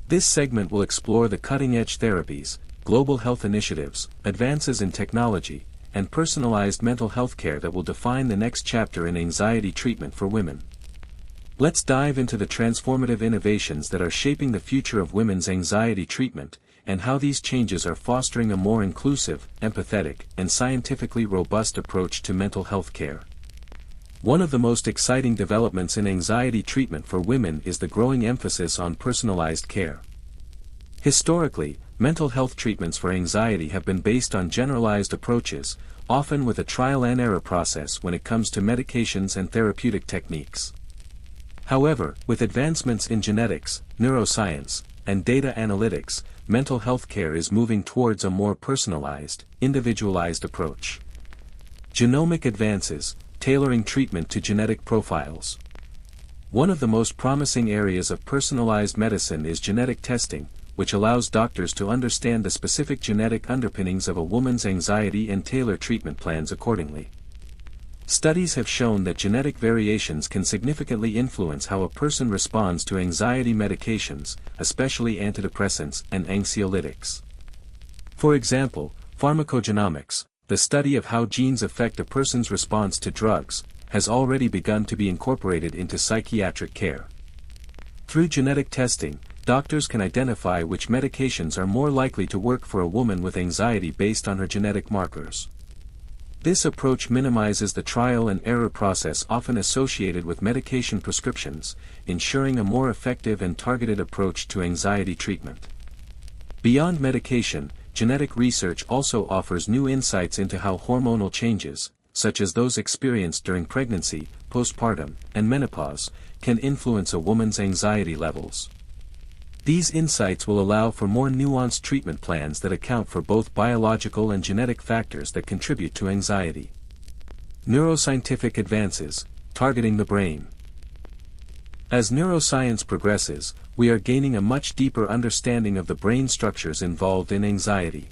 This segment will explore the cutting-edge therapies, global health initiatives, advances in technology, and personalized mental health care that will define the next chapter in anxiety treatment for women. Let's dive into the transformative innovations that are shaping the future of women's anxiety treatment, and how these changes are fostering a more inclusive, empathetic, and scientifically robust approach to mental health care. One of the most exciting developments in anxiety treatment for women is the growing emphasis on personalized care. Historically, mental health treatments for anxiety have been based on generalized approaches, often with a trial-and-error process when it comes to medications and therapeutic techniques. However, with advancements in genetics, neuroscience, and data analytics, mental health care is moving towards a more personalized, individualized approach. Genomic advances, tailoring treatment to genetic profiles. One of the most promising areas of personalized medicine is genetic testing, which allows doctors to understand the specific genetic underpinnings of a woman's anxiety and tailor treatment plans accordingly. Studies have shown that genetic variations can significantly influence how a person responds to anxiety medications, especially antidepressants and anxiolytics. For example, pharmacogenomics, the study of how genes affect a person's response to drugs, has already begun to be incorporated into psychiatric care. Through genetic testing, doctors can identify which medications are more likely to work for a woman with anxiety based on her genetic markers. This approach minimizes the trial-and-error process often associated with medication prescriptions, ensuring a more effective and targeted approach to anxiety treatment. Beyond medication, genetic research also offers new insights into how hormonal changes, such as those experienced during pregnancy, postpartum, and menopause, can influence a woman's anxiety levels. These insights will allow for more nuanced treatment plans that account for both biological and genetic factors that contribute to anxiety. Neuroscientific advances, targeting the brain. As neuroscience progresses, we are gaining a much deeper understanding of the brain structures involved in anxiety.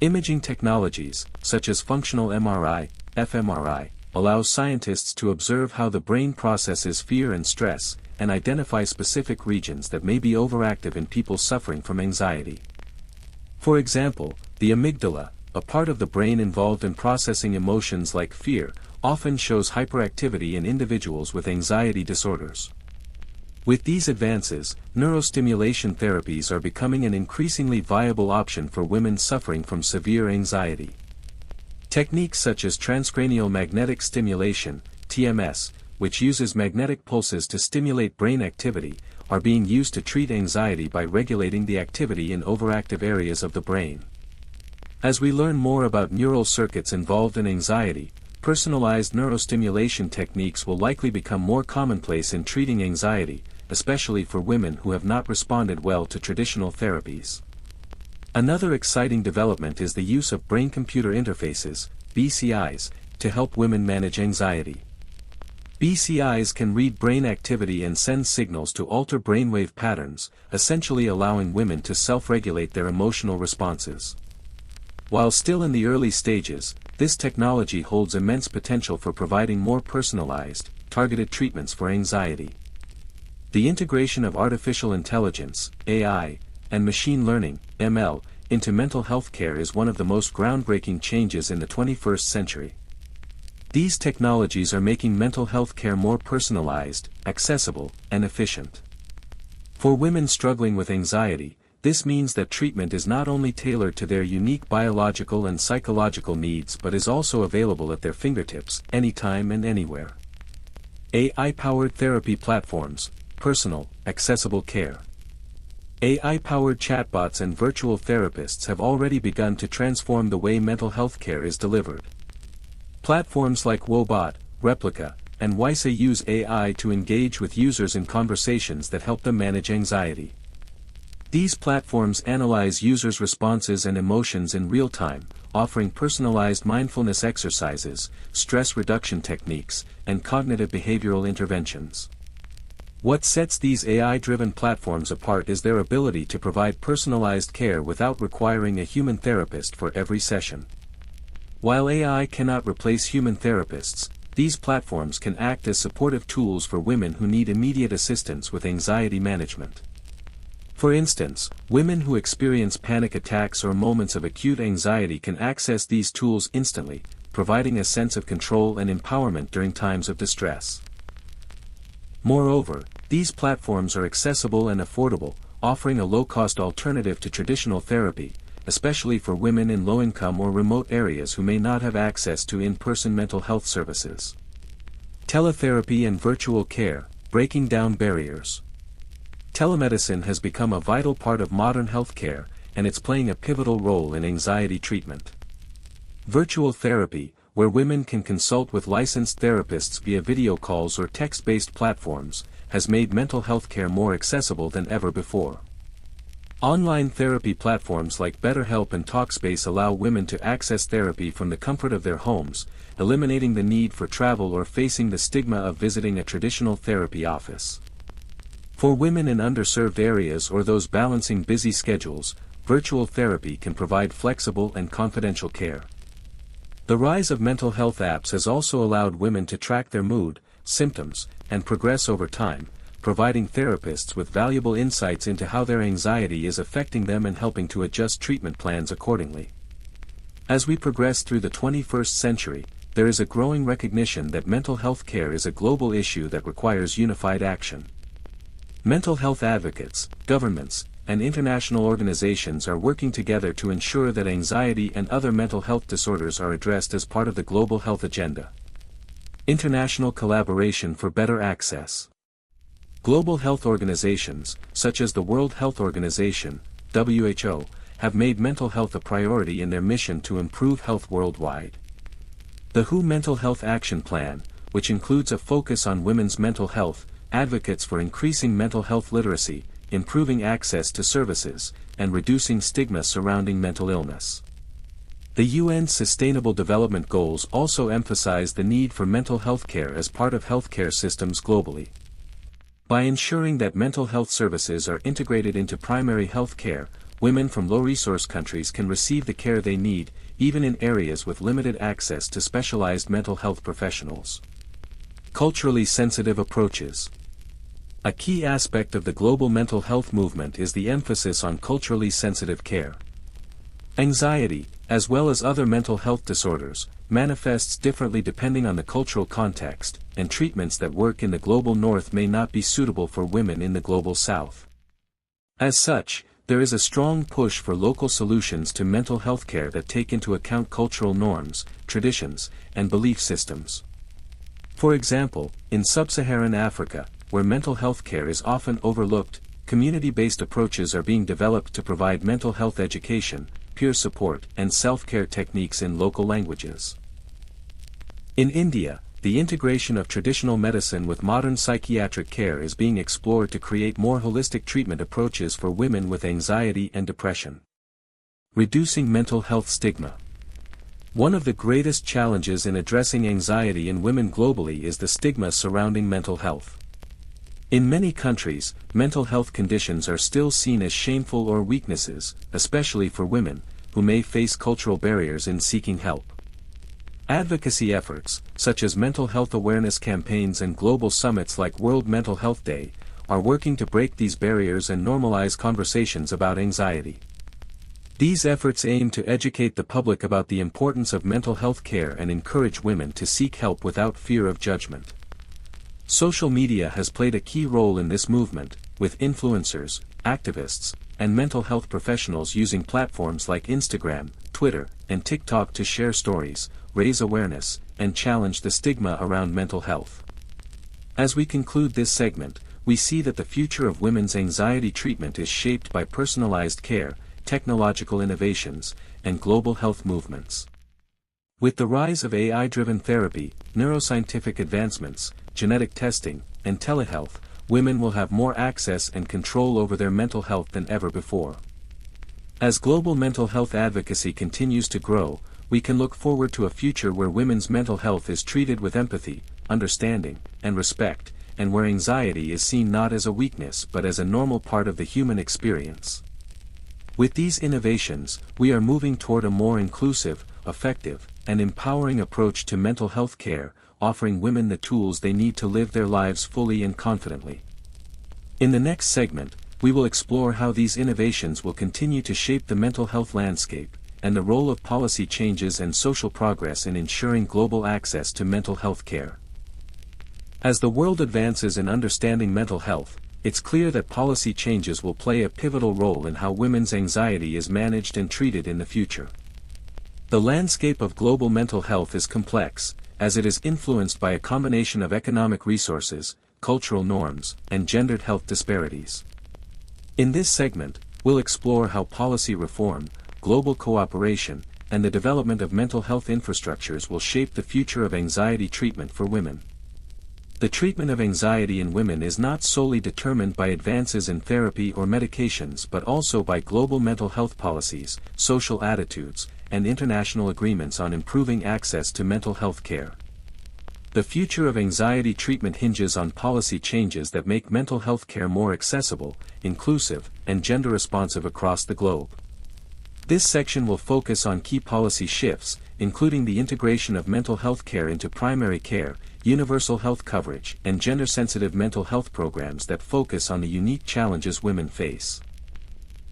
Imaging technologies, such as functional MRI, fMRI, allow scientists to observe how the brain processes fear and stress, and identify specific regions that may be overactive in people suffering from anxiety. For example, the amygdala, a part of the brain involved in processing emotions like fear, often shows hyperactivity in individuals with anxiety disorders. With these advances, neurostimulation therapies are becoming an increasingly viable option for women suffering from severe anxiety. Techniques such as transcranial magnetic stimulation, TMS, which uses magnetic pulses to stimulate brain activity, are being used to treat anxiety by regulating the activity in overactive areas of the brain. As we learn more about neural circuits involved in anxiety, personalized neurostimulation techniques will likely become more commonplace in treating anxiety, especially for women who have not responded well to traditional therapies. Another exciting development is the use of brain-computer interfaces, BCIs, to help women manage anxiety. BCIs can read brain activity and send signals to alter brainwave patterns, essentially allowing women to self-regulate their emotional responses. While still in the early stages, this technology holds immense potential for providing more personalized, targeted treatments for anxiety. The integration of artificial intelligence, AI, and machine learning, ML, into mental health care is one of the most groundbreaking changes in the 21st century. These technologies are making mental health care more personalized, accessible, and efficient. For women struggling with anxiety, this means that treatment is not only tailored to their unique biological and psychological needs but is also available at their fingertips, anytime and anywhere. AI-powered therapy platforms, personal, accessible care. AI-powered chatbots and virtual therapists have already begun to transform the way mental health care is delivered. Platforms like Wobot, Replica, and Wysa use AI to engage with users in conversations that help them manage anxiety. These platforms analyze users' responses and emotions in real time, offering personalized mindfulness exercises, stress reduction techniques, and cognitive behavioral interventions. What sets these AI-driven platforms apart is their ability to provide personalized care without requiring a human therapist for every session. While AI cannot replace human therapists, these platforms can act as supportive tools for women who need immediate assistance with anxiety management. For instance, women who experience panic attacks or moments of acute anxiety can access these tools instantly, providing a sense of control and empowerment during times of distress. Moreover, these platforms are accessible and affordable, offering a low-cost alternative to traditional therapy, especially for women in low-income or remote areas who may not have access to in-person mental health services. Teletherapy and virtual care, breaking down barriers. Telemedicine has become a vital part of modern healthcare, and it's playing a pivotal role in anxiety treatment. Virtual therapy, where women can consult with licensed therapists via video calls or text-based platforms, has made mental health care more accessible than ever before. Online therapy platforms like BetterHelp and Talkspace allow women to access therapy from the comfort of their homes, eliminating the need for travel or facing the stigma of visiting a traditional therapy office. For women in underserved areas or those balancing busy schedules, virtual therapy can provide flexible and confidential care. The rise of mental health apps has also allowed women to track their mood, symptoms, and progress over time, providing therapists with valuable insights into how their anxiety is affecting them and helping to adjust treatment plans accordingly. As we progress through the 21st century, there is a growing recognition that mental health care is a global issue that requires unified action. Mental health advocates, governments, and international organizations are working together to ensure that anxiety and other mental health disorders are addressed as part of the global health agenda. International collaboration for better access. Global health organizations, such as the World Health Organization, WHO, have made mental health a priority in their mission to improve health worldwide. The WHO Mental Health Action Plan, which includes a focus on women's mental health, advocates for increasing mental health literacy, improving access to services, and reducing stigma surrounding mental illness. The UN's Sustainable Development Goals also emphasize the need for mental health care as part of healthcare systems globally. By ensuring that mental health services are integrated into primary health care, women from low-resource countries can receive the care they need, even in areas with limited access to specialized mental health professionals. Culturally sensitive approaches. A key aspect of the global mental health movement is the emphasis on culturally sensitive care. Anxiety, as well as other mental health disorders, manifests differently depending on the cultural context, and treatments that work in the global north may not be suitable for women in the global south. As such, there is a strong push for local solutions to mental health care that take into account cultural norms, traditions, and belief systems. For example, in sub-Saharan Africa, where mental health care is often overlooked, community-based approaches are being developed to provide mental health education, peer support, and self-care techniques in local languages. In India, the integration of traditional medicine with modern psychiatric care is being explored to create more holistic treatment approaches for women with anxiety and depression. Reducing mental health stigma. One of the greatest challenges in addressing anxiety in women globally is the stigma surrounding mental health. In many countries, mental health conditions are still seen as shameful or weaknesses, especially for women, who may face cultural barriers in seeking help. Advocacy efforts, such as mental health awareness campaigns and global summits like World Mental Health Day, are working to break these barriers and normalize conversations about anxiety. These efforts aim to educate the public about the importance of mental health care and encourage women to seek help without fear of judgment. Social media has played a key role in this movement, with influencers, activists, and mental health professionals using platforms like Instagram, Twitter, and TikTok to share stories, raise awareness, and challenge the stigma around mental health. As we conclude this segment, we see that the future of women's anxiety treatment is shaped by personalized care, technological innovations, and global health movements. With the rise of AI-driven therapy, neuroscientific advancements, genetic testing, and telehealth, women will have more access and control over their mental health than ever before. As global mental health advocacy continues to grow, we can look forward to a future where women's mental health is treated with empathy, understanding, and respect, and where anxiety is seen not as a weakness but as a normal part of the human experience. With these innovations, we are moving toward a more inclusive, effective, and empowering approach to mental health care, offering women the tools they need to live their lives fully and confidently. In the next segment, we will explore how these innovations will continue to shape the mental health landscape, and the role of policy changes and social progress in ensuring global access to mental health care. As the world advances in understanding mental health, it's clear that policy changes will play a pivotal role in how women's anxiety is managed and treated in the future. The landscape of global mental health is complex, as it is influenced by a combination of economic resources, cultural norms, and gendered health disparities. In this segment, we'll explore how policy reform, global cooperation, and the development of mental health infrastructures will shape the future of anxiety treatment for women. The treatment of anxiety in women is not solely determined by advances in therapy or medications but also by global mental health policies, social attitudes, and international agreements on improving access to mental health care. The future of anxiety treatment hinges on policy changes that make mental health care more accessible, inclusive, and gender-responsive across the globe. This section will focus on key policy shifts, including the integration of mental health care into primary care, universal health coverage, and gender-sensitive mental health programs that focus on the unique challenges women face.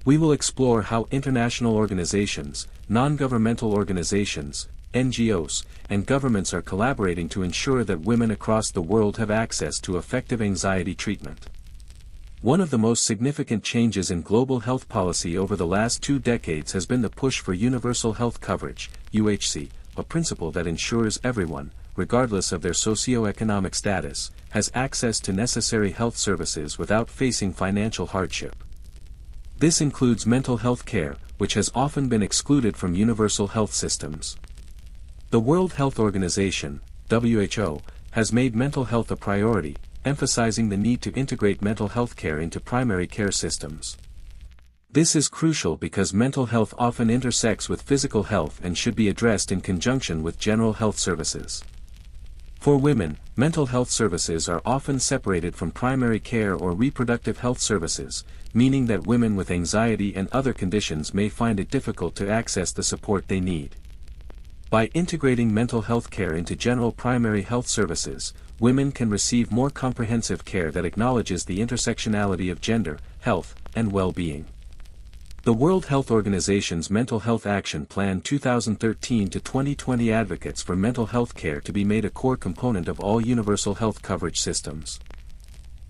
We will explore how international organizations, non-governmental organizations, NGOs, and governments are collaborating to ensure that women across the world have access to effective anxiety treatment. One of the most significant changes in global health policy over the last 2 decades has been the push for universal health coverage, UHC, a principle that ensures everyone, regardless of their socioeconomic status, has access to necessary health services without facing financial hardship. This includes mental health care, which has often been excluded from universal health systems. The World Health Organization, WHO, has made mental health a priority, emphasizing the need to integrate mental health care into primary care systems. This is crucial because mental health often intersects with physical health and should be addressed in conjunction with general health services. For women, mental health services are often separated from primary care or reproductive health services, meaning that women with anxiety and other conditions may find it difficult to access the support they need. By integrating mental health care into general primary health services, women can receive more comprehensive care that acknowledges the intersectionality of gender, health, and well-being. The World Health Organization's Mental Health Action Plan 2013 to 2020 advocates for mental health care to be made a core component of all universal health coverage systems.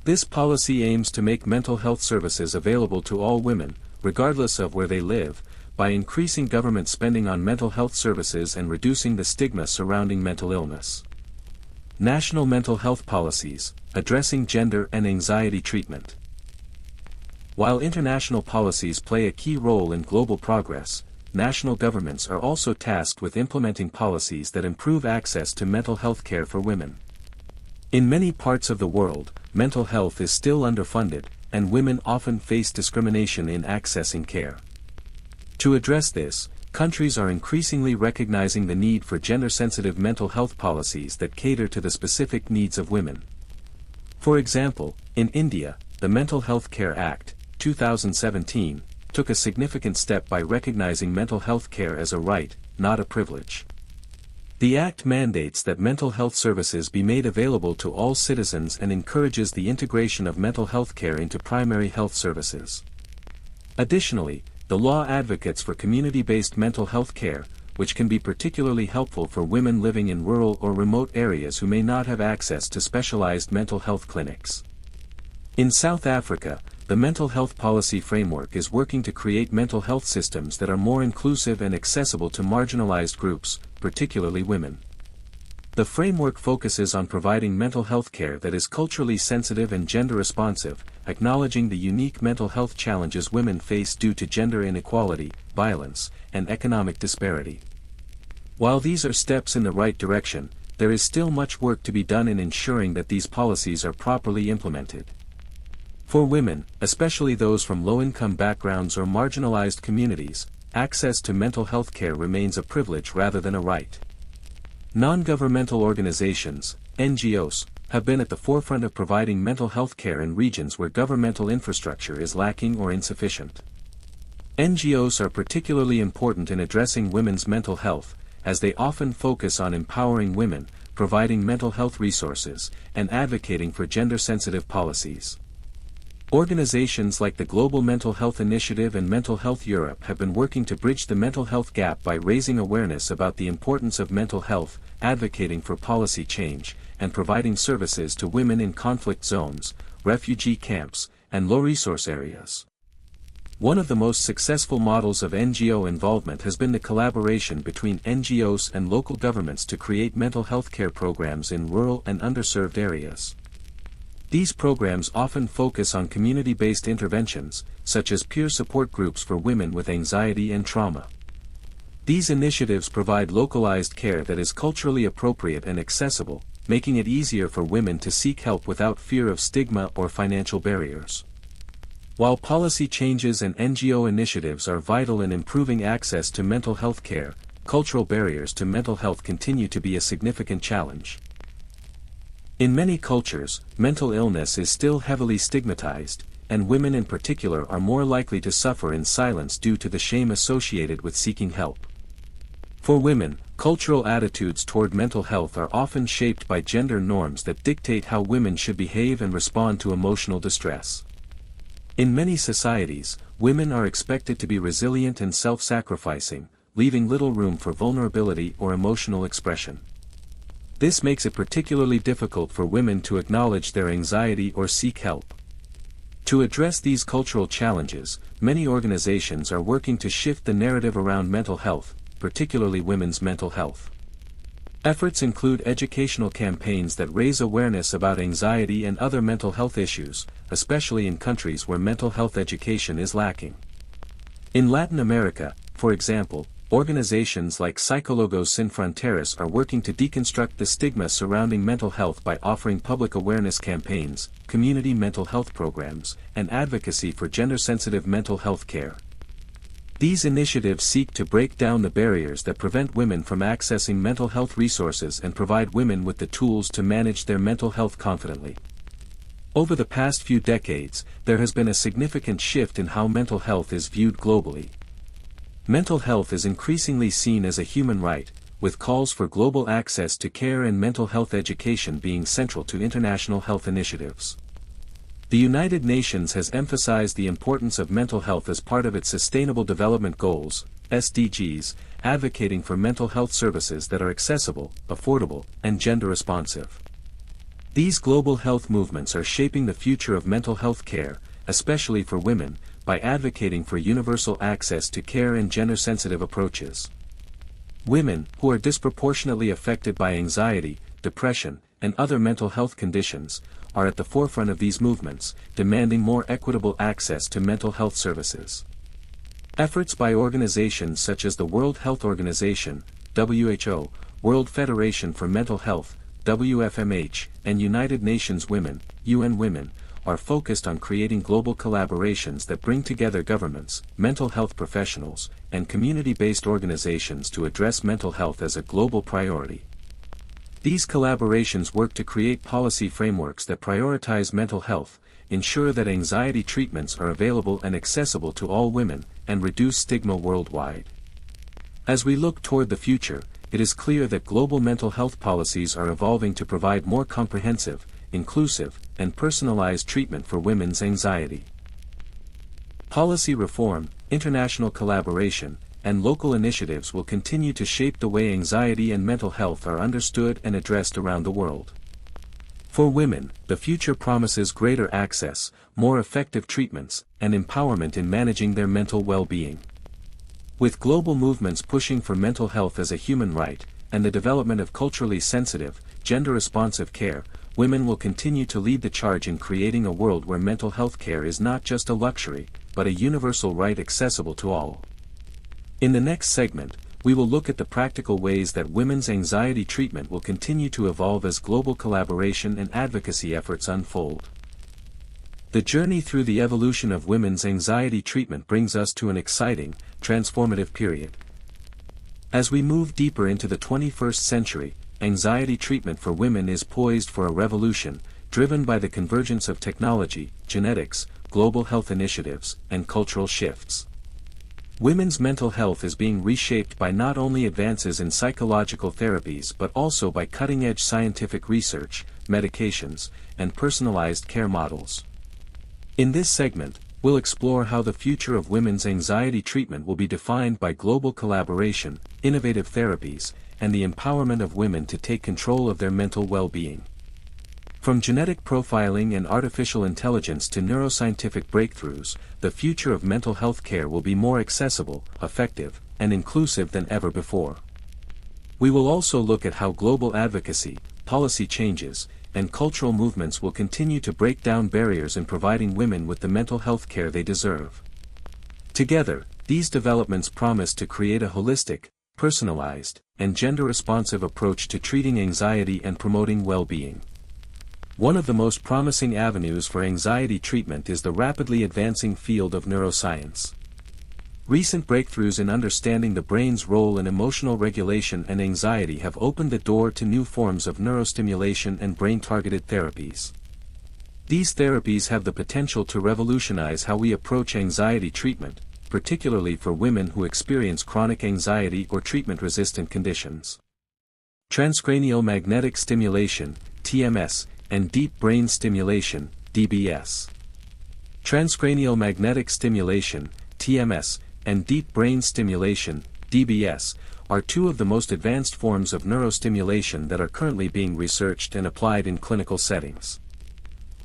This policy aims to make mental health services available to all women, regardless of where they live, by increasing government spending on mental health services and reducing the stigma surrounding mental illness. National mental health policies, addressing gender and anxiety treatment. While international policies play a key role in global progress, national governments are also tasked with implementing policies that improve access to mental health care for women. In many parts of the world, mental health is still underfunded, and women often face discrimination in accessing care. To address this, countries are increasingly recognizing the need for gender-sensitive mental health policies that cater to the specific needs of women. For example, in India, the Mental Health Care Act, 2017, took a significant step by recognizing mental health care as a right, not a privilege. The act mandates that mental health services be made available to all citizens and encourages the integration of mental health care into primary health services. Additionally, the law advocates for community-based mental health care, which can be particularly helpful for women living in rural or remote areas who may not have access to specialized mental health clinics. In South Africa, the Mental Health Policy Framework is working to create mental health systems that are more inclusive and accessible to marginalized groups, particularly women. The framework focuses on providing mental health care that is culturally sensitive and gender-responsive, acknowledging the unique mental health challenges women face due to gender inequality, violence, and economic disparity. While these are steps in the right direction, there is still much work to be done in ensuring that these policies are properly implemented. For women, especially those from low-income backgrounds or marginalized communities, access to mental health care remains a privilege rather than a right. Non-governmental organizations, NGOs, have been at the forefront of providing mental health care in regions where governmental infrastructure is lacking or insufficient. NGOs are particularly important in addressing women's mental health, as they often focus on empowering women, providing mental health resources, and advocating for gender-sensitive policies. Organizations like the Global Mental Health Initiative and Mental Health Europe have been working to bridge the mental health gap by raising awareness about the importance of mental health, advocating for policy change, and providing services to women in conflict zones, refugee camps, and low-resource areas. One of the most successful models of NGO involvement has been the collaboration between NGOs and local governments to create mental health care programs in rural and underserved areas. These programs often focus on community-based interventions, such as peer support groups for women with anxiety and trauma. These initiatives provide localized care that is culturally appropriate and accessible, making it easier for women to seek help without fear of stigma or financial barriers. While policy changes and NGO initiatives are vital in improving access to mental health care, cultural barriers to mental health continue to be a significant challenge. In many cultures, mental illness is still heavily stigmatized, and women in particular are more likely to suffer in silence due to the shame associated with seeking help. For women, cultural attitudes toward mental health are often shaped by gender norms that dictate how women should behave and respond to emotional distress. In many societies, women are expected to be resilient and self-sacrificing, leaving little room for vulnerability or emotional expression. This makes it particularly difficult for women to acknowledge their anxiety or seek help. To address these cultural challenges, many organizations are working to shift the narrative around mental health, particularly women's mental health. Efforts include educational campaigns that raise awareness about anxiety and other mental health issues, especially in countries where mental health education is lacking. In Latin America, for example, organizations like Psicólogos Sin Fronteras are working to deconstruct the stigma surrounding mental health by offering public awareness campaigns, community mental health programs, and advocacy for gender-sensitive mental health care. These initiatives seek to break down the barriers that prevent women from accessing mental health resources and provide women with the tools to manage their mental health confidently. Over the past few decades, there has been a significant shift in how mental health is viewed globally. Mental health is increasingly seen as a human right, with calls for global access to care and mental health education being central to international health initiatives. The United Nations has emphasized the importance of mental health as part of its Sustainable Development Goals, SDGs, advocating for mental health services that are accessible, affordable, and gender-responsive. These global health movements are shaping the future of mental health care, especially for women, by advocating for universal access to care and gender-sensitive approaches. Women, who are disproportionately affected by anxiety, depression, and other mental health conditions, are at the forefront of these movements, demanding more equitable access to mental health services. Efforts by organizations such as the World Health Organization, WHO, World Federation for Mental Health, WFMH, and United Nations Women, UN Women, are focused on creating global collaborations that bring together governments, mental health professionals, and community-based organizations to address mental health as a global priority. These collaborations work to create policy frameworks that prioritize mental health, ensure that anxiety treatments are available and accessible to all women, and reduce stigma worldwide. As we look toward the future, it is clear that global mental health policies are evolving to provide more comprehensive, inclusive, and personalized treatment for women's anxiety. Policy reform, international collaboration, and local initiatives will continue to shape the way anxiety and mental health are understood and addressed around the world. For women, the future promises greater access, more effective treatments, and empowerment in managing their mental well-being. With global movements pushing for mental health as a human right, and the development of culturally sensitive, gender-responsive care, women will continue to lead the charge in creating a world where mental health care is not just a luxury, but a universal right accessible to all. In the next segment, we will look at the practical ways that women's anxiety treatment will continue to evolve as global collaboration and advocacy efforts unfold. The journey through the evolution of women's anxiety treatment brings us to an exciting, transformative period. As we move deeper into the 21st century, anxiety treatment for women is poised for a revolution, driven by the convergence of technology, genetics, global health initiatives, and cultural shifts. Women's mental health is being reshaped by not only advances in psychological therapies but also by cutting-edge scientific research, medications, and personalized care models. In this segment, we'll explore how the future of women's anxiety treatment will be defined by global collaboration, innovative therapies, and the empowerment of women to take control of their mental well-being. From genetic profiling and artificial intelligence to neuroscientific breakthroughs, the future of mental health care will be more accessible, effective, and inclusive than ever before. We will also look at how global advocacy, policy changes, and cultural movements will continue to break down barriers in providing women with the mental health care they deserve. Together, these developments promise to create a holistic, personalized, and gender-responsive approach to treating anxiety and promoting well-being. One of the most promising avenues for anxiety treatment is the rapidly advancing field of neuroscience. Recent breakthroughs in understanding the brain's role in emotional regulation and anxiety have opened the door to new forms of neurostimulation and brain-targeted therapies. These therapies have the potential to revolutionize how we approach anxiety treatment, particularly for women who experience chronic anxiety or treatment-resistant conditions. Transcranial magnetic stimulation, TMS, and deep brain stimulation, DBS. Transcranial magnetic stimulation, TMS, and deep brain stimulation, DBS, are two of the most advanced forms of neurostimulation that are currently being researched and applied in clinical settings.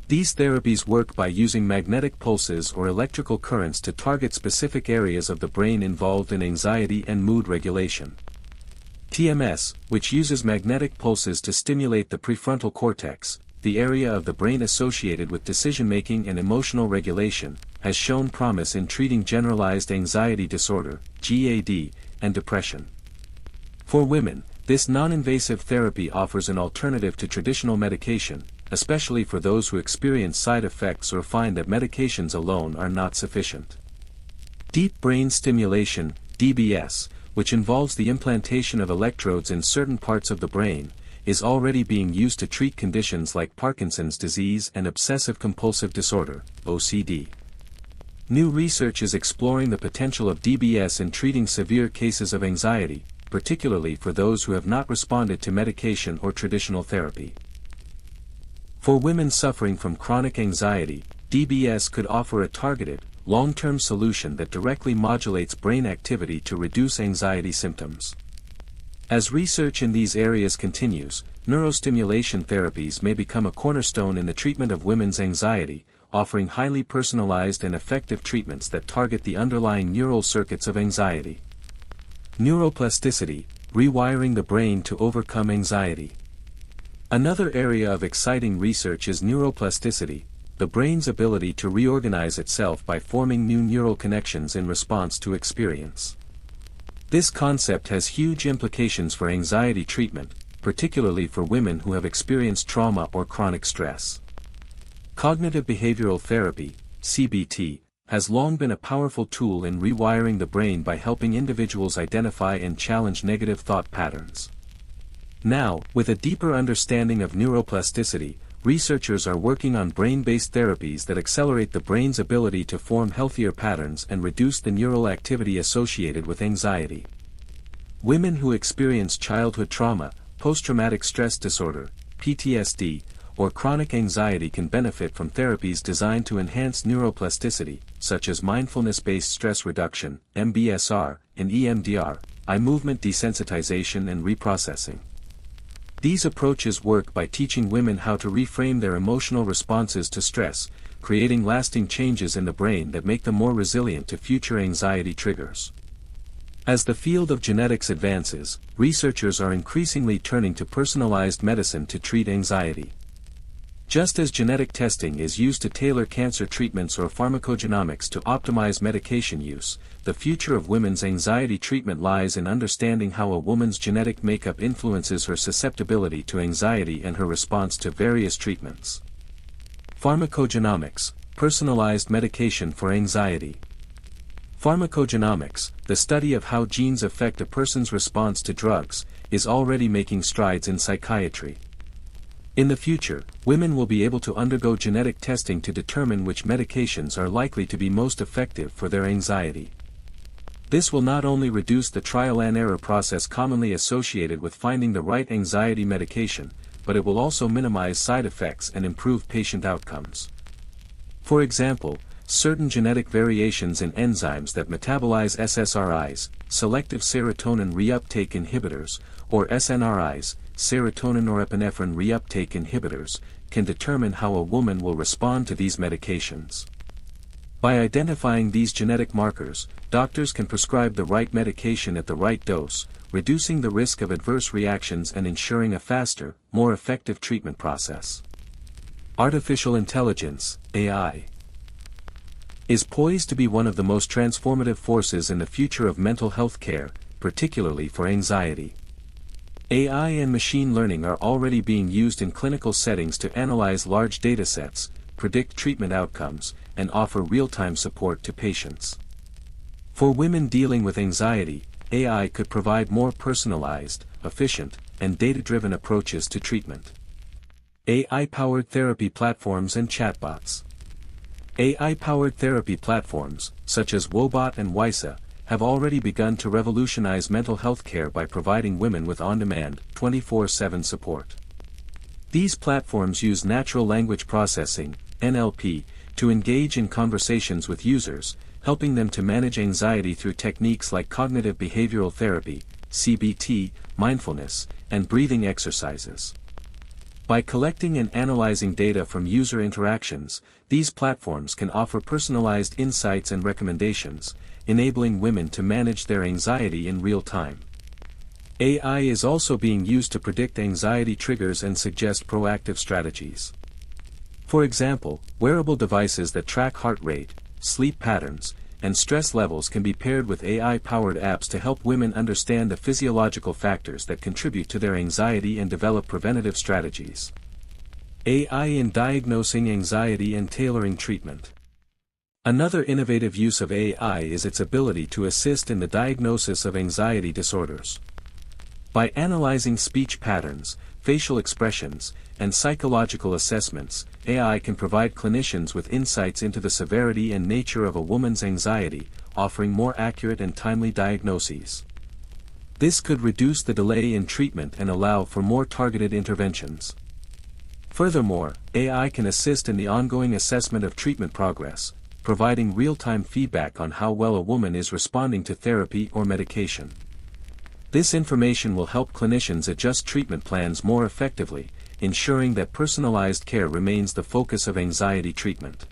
These therapies work by using magnetic pulses or electrical currents to target specific areas of the brain involved in anxiety and mood regulation. TMS, which uses magnetic pulses to stimulate the prefrontal cortex, the area of the brain associated with decision-making and emotional regulation, has shown promise in treating generalized anxiety disorder, GAD, and depression. For women, this non-invasive therapy offers an alternative to traditional medication, especially for those who experience side effects or find that medications alone are not sufficient. Deep brain stimulation, DBS, which involves the implantation of electrodes in certain parts of the brain, is already being used to treat conditions like Parkinson's disease and obsessive-compulsive disorder, OCD. New research is exploring the potential of DBS in treating severe cases of anxiety, particularly for those who have not responded to medication or traditional therapy. For women suffering from chronic anxiety, DBS could offer a targeted, long-term solution that directly modulates brain activity to reduce anxiety symptoms. As research in these areas continues, neurostimulation therapies may become a cornerstone in the treatment of women's anxiety, offering highly personalized and effective treatments that target the underlying neural circuits of anxiety. Neuroplasticity, rewiring the brain to overcome anxiety. Another area of exciting research is neuroplasticity, the brain's ability to reorganize itself by forming new neural connections in response to experience. This concept has huge implications for anxiety treatment, particularly for women who have experienced trauma or chronic stress. Cognitive behavioral therapy, CBT, has long been a powerful tool in rewiring the brain by helping individuals identify and challenge negative thought patterns. Now, with a deeper understanding of neuroplasticity, researchers are working on brain-based therapies that accelerate the brain's ability to form healthier patterns and reduce the neural activity associated with anxiety. Women who experience childhood trauma, post-traumatic stress disorder, PTSD, or chronic anxiety can benefit from therapies designed to enhance neuroplasticity, such as mindfulness-based stress reduction, MBSR, and EMDR, eye movement desensitization and reprocessing. These approaches work by teaching women how to reframe their emotional responses to stress, creating lasting changes in the brain that make them more resilient to future anxiety triggers. As the field of genetics advances, researchers are increasingly turning to personalized medicine to treat anxiety. Just as genetic testing is used to tailor cancer treatments or pharmacogenomics to optimize medication use, the future of women's anxiety treatment lies in understanding how a woman's genetic makeup influences her susceptibility to anxiety and her response to various treatments. Pharmacogenomics, personalized medication for anxiety. Pharmacogenomics, the study of how genes affect a person's response to drugs, is already making strides in psychiatry. In the future, women will be able to undergo genetic testing to determine which medications are likely to be most effective for their anxiety. This will not only reduce the trial and error process commonly associated with finding the right anxiety medication, but it will also minimize side effects and improve patient outcomes. For example, certain genetic variations in enzymes that metabolize SSRIs, selective serotonin reuptake inhibitors, or SNRIs, serotonin-norepinephrine reuptake inhibitors, can determine how a woman will respond to these medications. By identifying these genetic markers, doctors can prescribe the right medication at the right dose, reducing the risk of adverse reactions and ensuring a faster, more effective treatment process. Artificial intelligence, AI, is poised to be one of the most transformative forces in the future of mental health care, particularly for anxiety. AI and machine learning are already being used in clinical settings to analyze large datasets, predict treatment outcomes, and offer real-time support to patients. For women dealing with anxiety, AI could provide more personalized, efficient, and data-driven approaches to treatment. AI-powered therapy platforms and chatbots. AI-powered therapy platforms, such as Wobot and Wysa, have already begun to revolutionize mental health care by providing women with on-demand, 24/7 support. These platforms use natural language processing, NLP, to engage in conversations with users, helping them to manage anxiety through techniques like cognitive behavioral therapy, CBT, mindfulness, and breathing exercises. By collecting and analyzing data from user interactions, these platforms can offer personalized insights and recommendations, enabling women to manage their anxiety in real time. AI is also being used to predict anxiety triggers and suggest proactive strategies. For example, wearable devices that track heart rate, sleep patterns, and stress levels can be paired with AI-powered apps to help women understand the physiological factors that contribute to their anxiety and develop preventative strategies. AI in diagnosing anxiety and tailoring treatment. Another innovative use of AI is its ability to assist in the diagnosis of anxiety disorders. By analyzing speech patterns, facial expressions, and psychological assessments, AI can provide clinicians with insights into the severity and nature of a woman's anxiety, offering more accurate and timely diagnoses. This could reduce the delay in treatment and allow for more targeted interventions. Furthermore, AI can assist in the ongoing assessment of treatment progress, providing real-time feedback on how well a woman is responding to therapy or medication. This information will help clinicians adjust treatment plans more effectively, ensuring that personalized care remains the focus of anxiety treatment.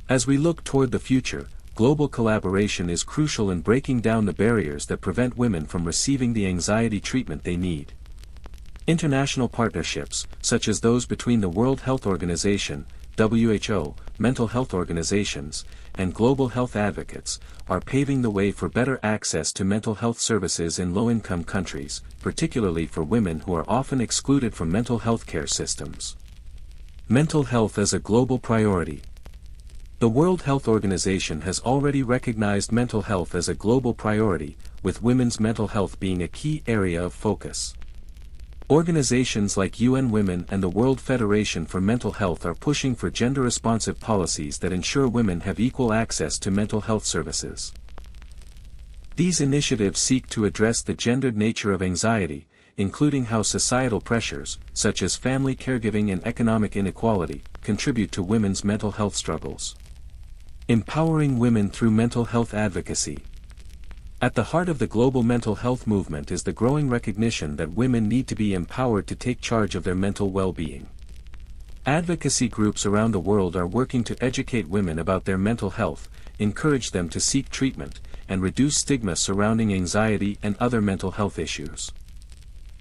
As we look toward the future, global collaboration is crucial in breaking down the barriers that prevent women from receiving the anxiety treatment they need. International partnerships, such as those between the World Health Organization, WHO, mental health organizations, and global health advocates, are paving the way for better access to mental health services in low-income countries, particularly for women who are often excluded from mental health care systems. Mental health as a global priority. The World Health Organization has already recognized mental health as a global priority, with women's mental health being a key area of focus. Organizations like UN Women and the World Federation for Mental Health are pushing for gender-responsive policies that ensure women have equal access to mental health services. These initiatives seek to address the gendered nature of anxiety, including how societal pressures, such as family caregiving and economic inequality, contribute to women's mental health struggles. Empowering women through mental health advocacy. At the heart of the global mental health movement is the growing recognition that women need to be empowered to take charge of their mental well-being. Advocacy groups around the world are working to educate women about their mental health, encourage them to seek treatment, and reduce stigma surrounding anxiety and other mental health issues.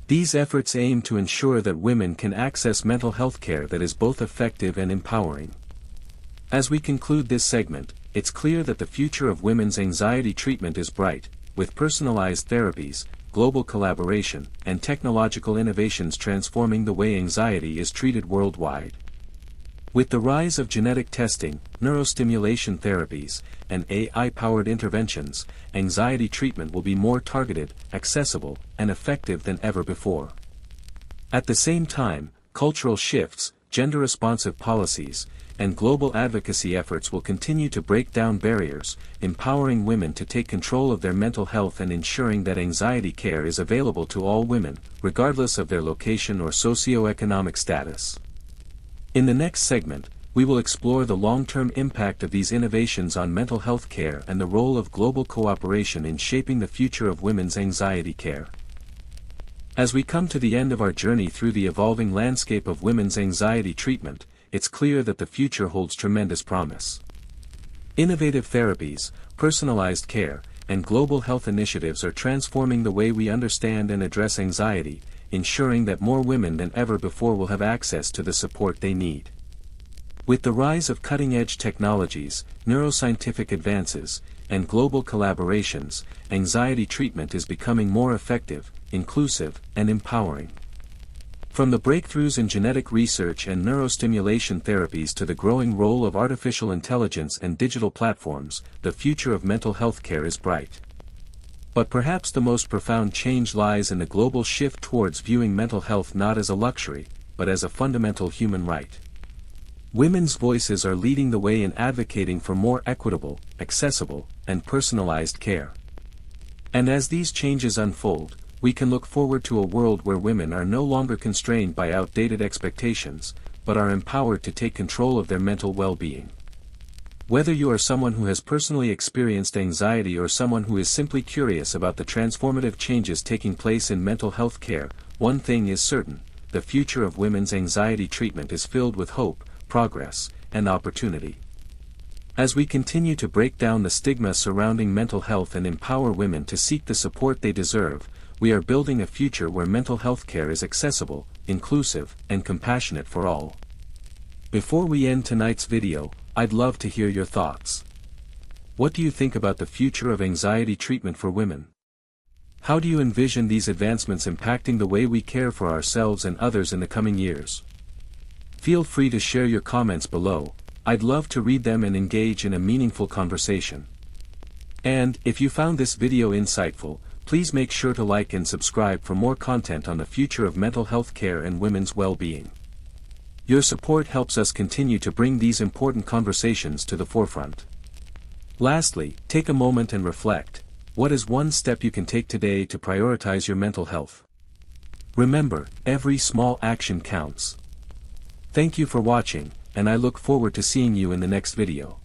These efforts aim to ensure that women can access mental health care that is both effective and empowering. As we conclude this segment, it's clear that the future of women's anxiety treatment is bright, with personalized therapies, global collaboration, and technological innovations transforming the way anxiety is treated worldwide. With the rise of genetic testing, neurostimulation therapies, and AI-powered interventions, anxiety treatment will be more targeted, accessible, and effective than ever before. At the same time, cultural shifts, gender-responsive policies, and global advocacy efforts will continue to break down barriers, empowering women to take control of their mental health and ensuring that anxiety care is available to all women, regardless of their location or socioeconomic status. In the next segment, we will explore the long-term impact of these innovations on mental health care and the role of global cooperation in shaping the future of women's anxiety care. As we come to the end of our journey through the evolving landscape of women's anxiety treatment, it's clear that the future holds tremendous promise. Innovative therapies, personalized care, and global health initiatives are transforming the way we understand and address anxiety, ensuring that more women than ever before will have access to the support they need. With the rise of cutting-edge technologies, neuroscientific advances, and global collaborations, anxiety treatment is becoming more effective, inclusive, and empowering. From the breakthroughs in genetic research and neurostimulation therapies to the growing role of artificial intelligence and digital platforms, the future of mental health care is bright. But perhaps the most profound change lies in the global shift towards viewing mental health not as a luxury, but as a fundamental human right. Women's voices are leading the way in advocating for more equitable, accessible, and personalized care. And as these changes unfold, we can look forward to a world where women are no longer constrained by outdated expectations, but are empowered to take control of their mental well-being. Whether you are someone who has personally experienced anxiety or someone who is simply curious about the transformative changes taking place in mental health care, one thing is certain: the future of women's anxiety treatment is filled with hope, progress, and opportunity. As we continue to break down the stigma surrounding mental health and empower women to seek the support they deserve, we are building a future where mental health care is accessible, inclusive, and compassionate for all. Before we end tonight's video, I'd love to hear your thoughts. What do you think about the future of anxiety treatment for women? How do you envision these advancements impacting the way we care for ourselves and others in the coming years? Feel free to share your comments below. I'd love to read them and engage in a meaningful conversation. And, if you found this video insightful, please make sure to like and subscribe for more content on the future of mental health care and women's well-being. Your support helps us continue to bring these important conversations to the forefront. Lastly, take a moment and reflect. What is one step you can take today to prioritize your mental health? Remember, every small action counts. Thank you for watching, and I look forward to seeing you in the next video.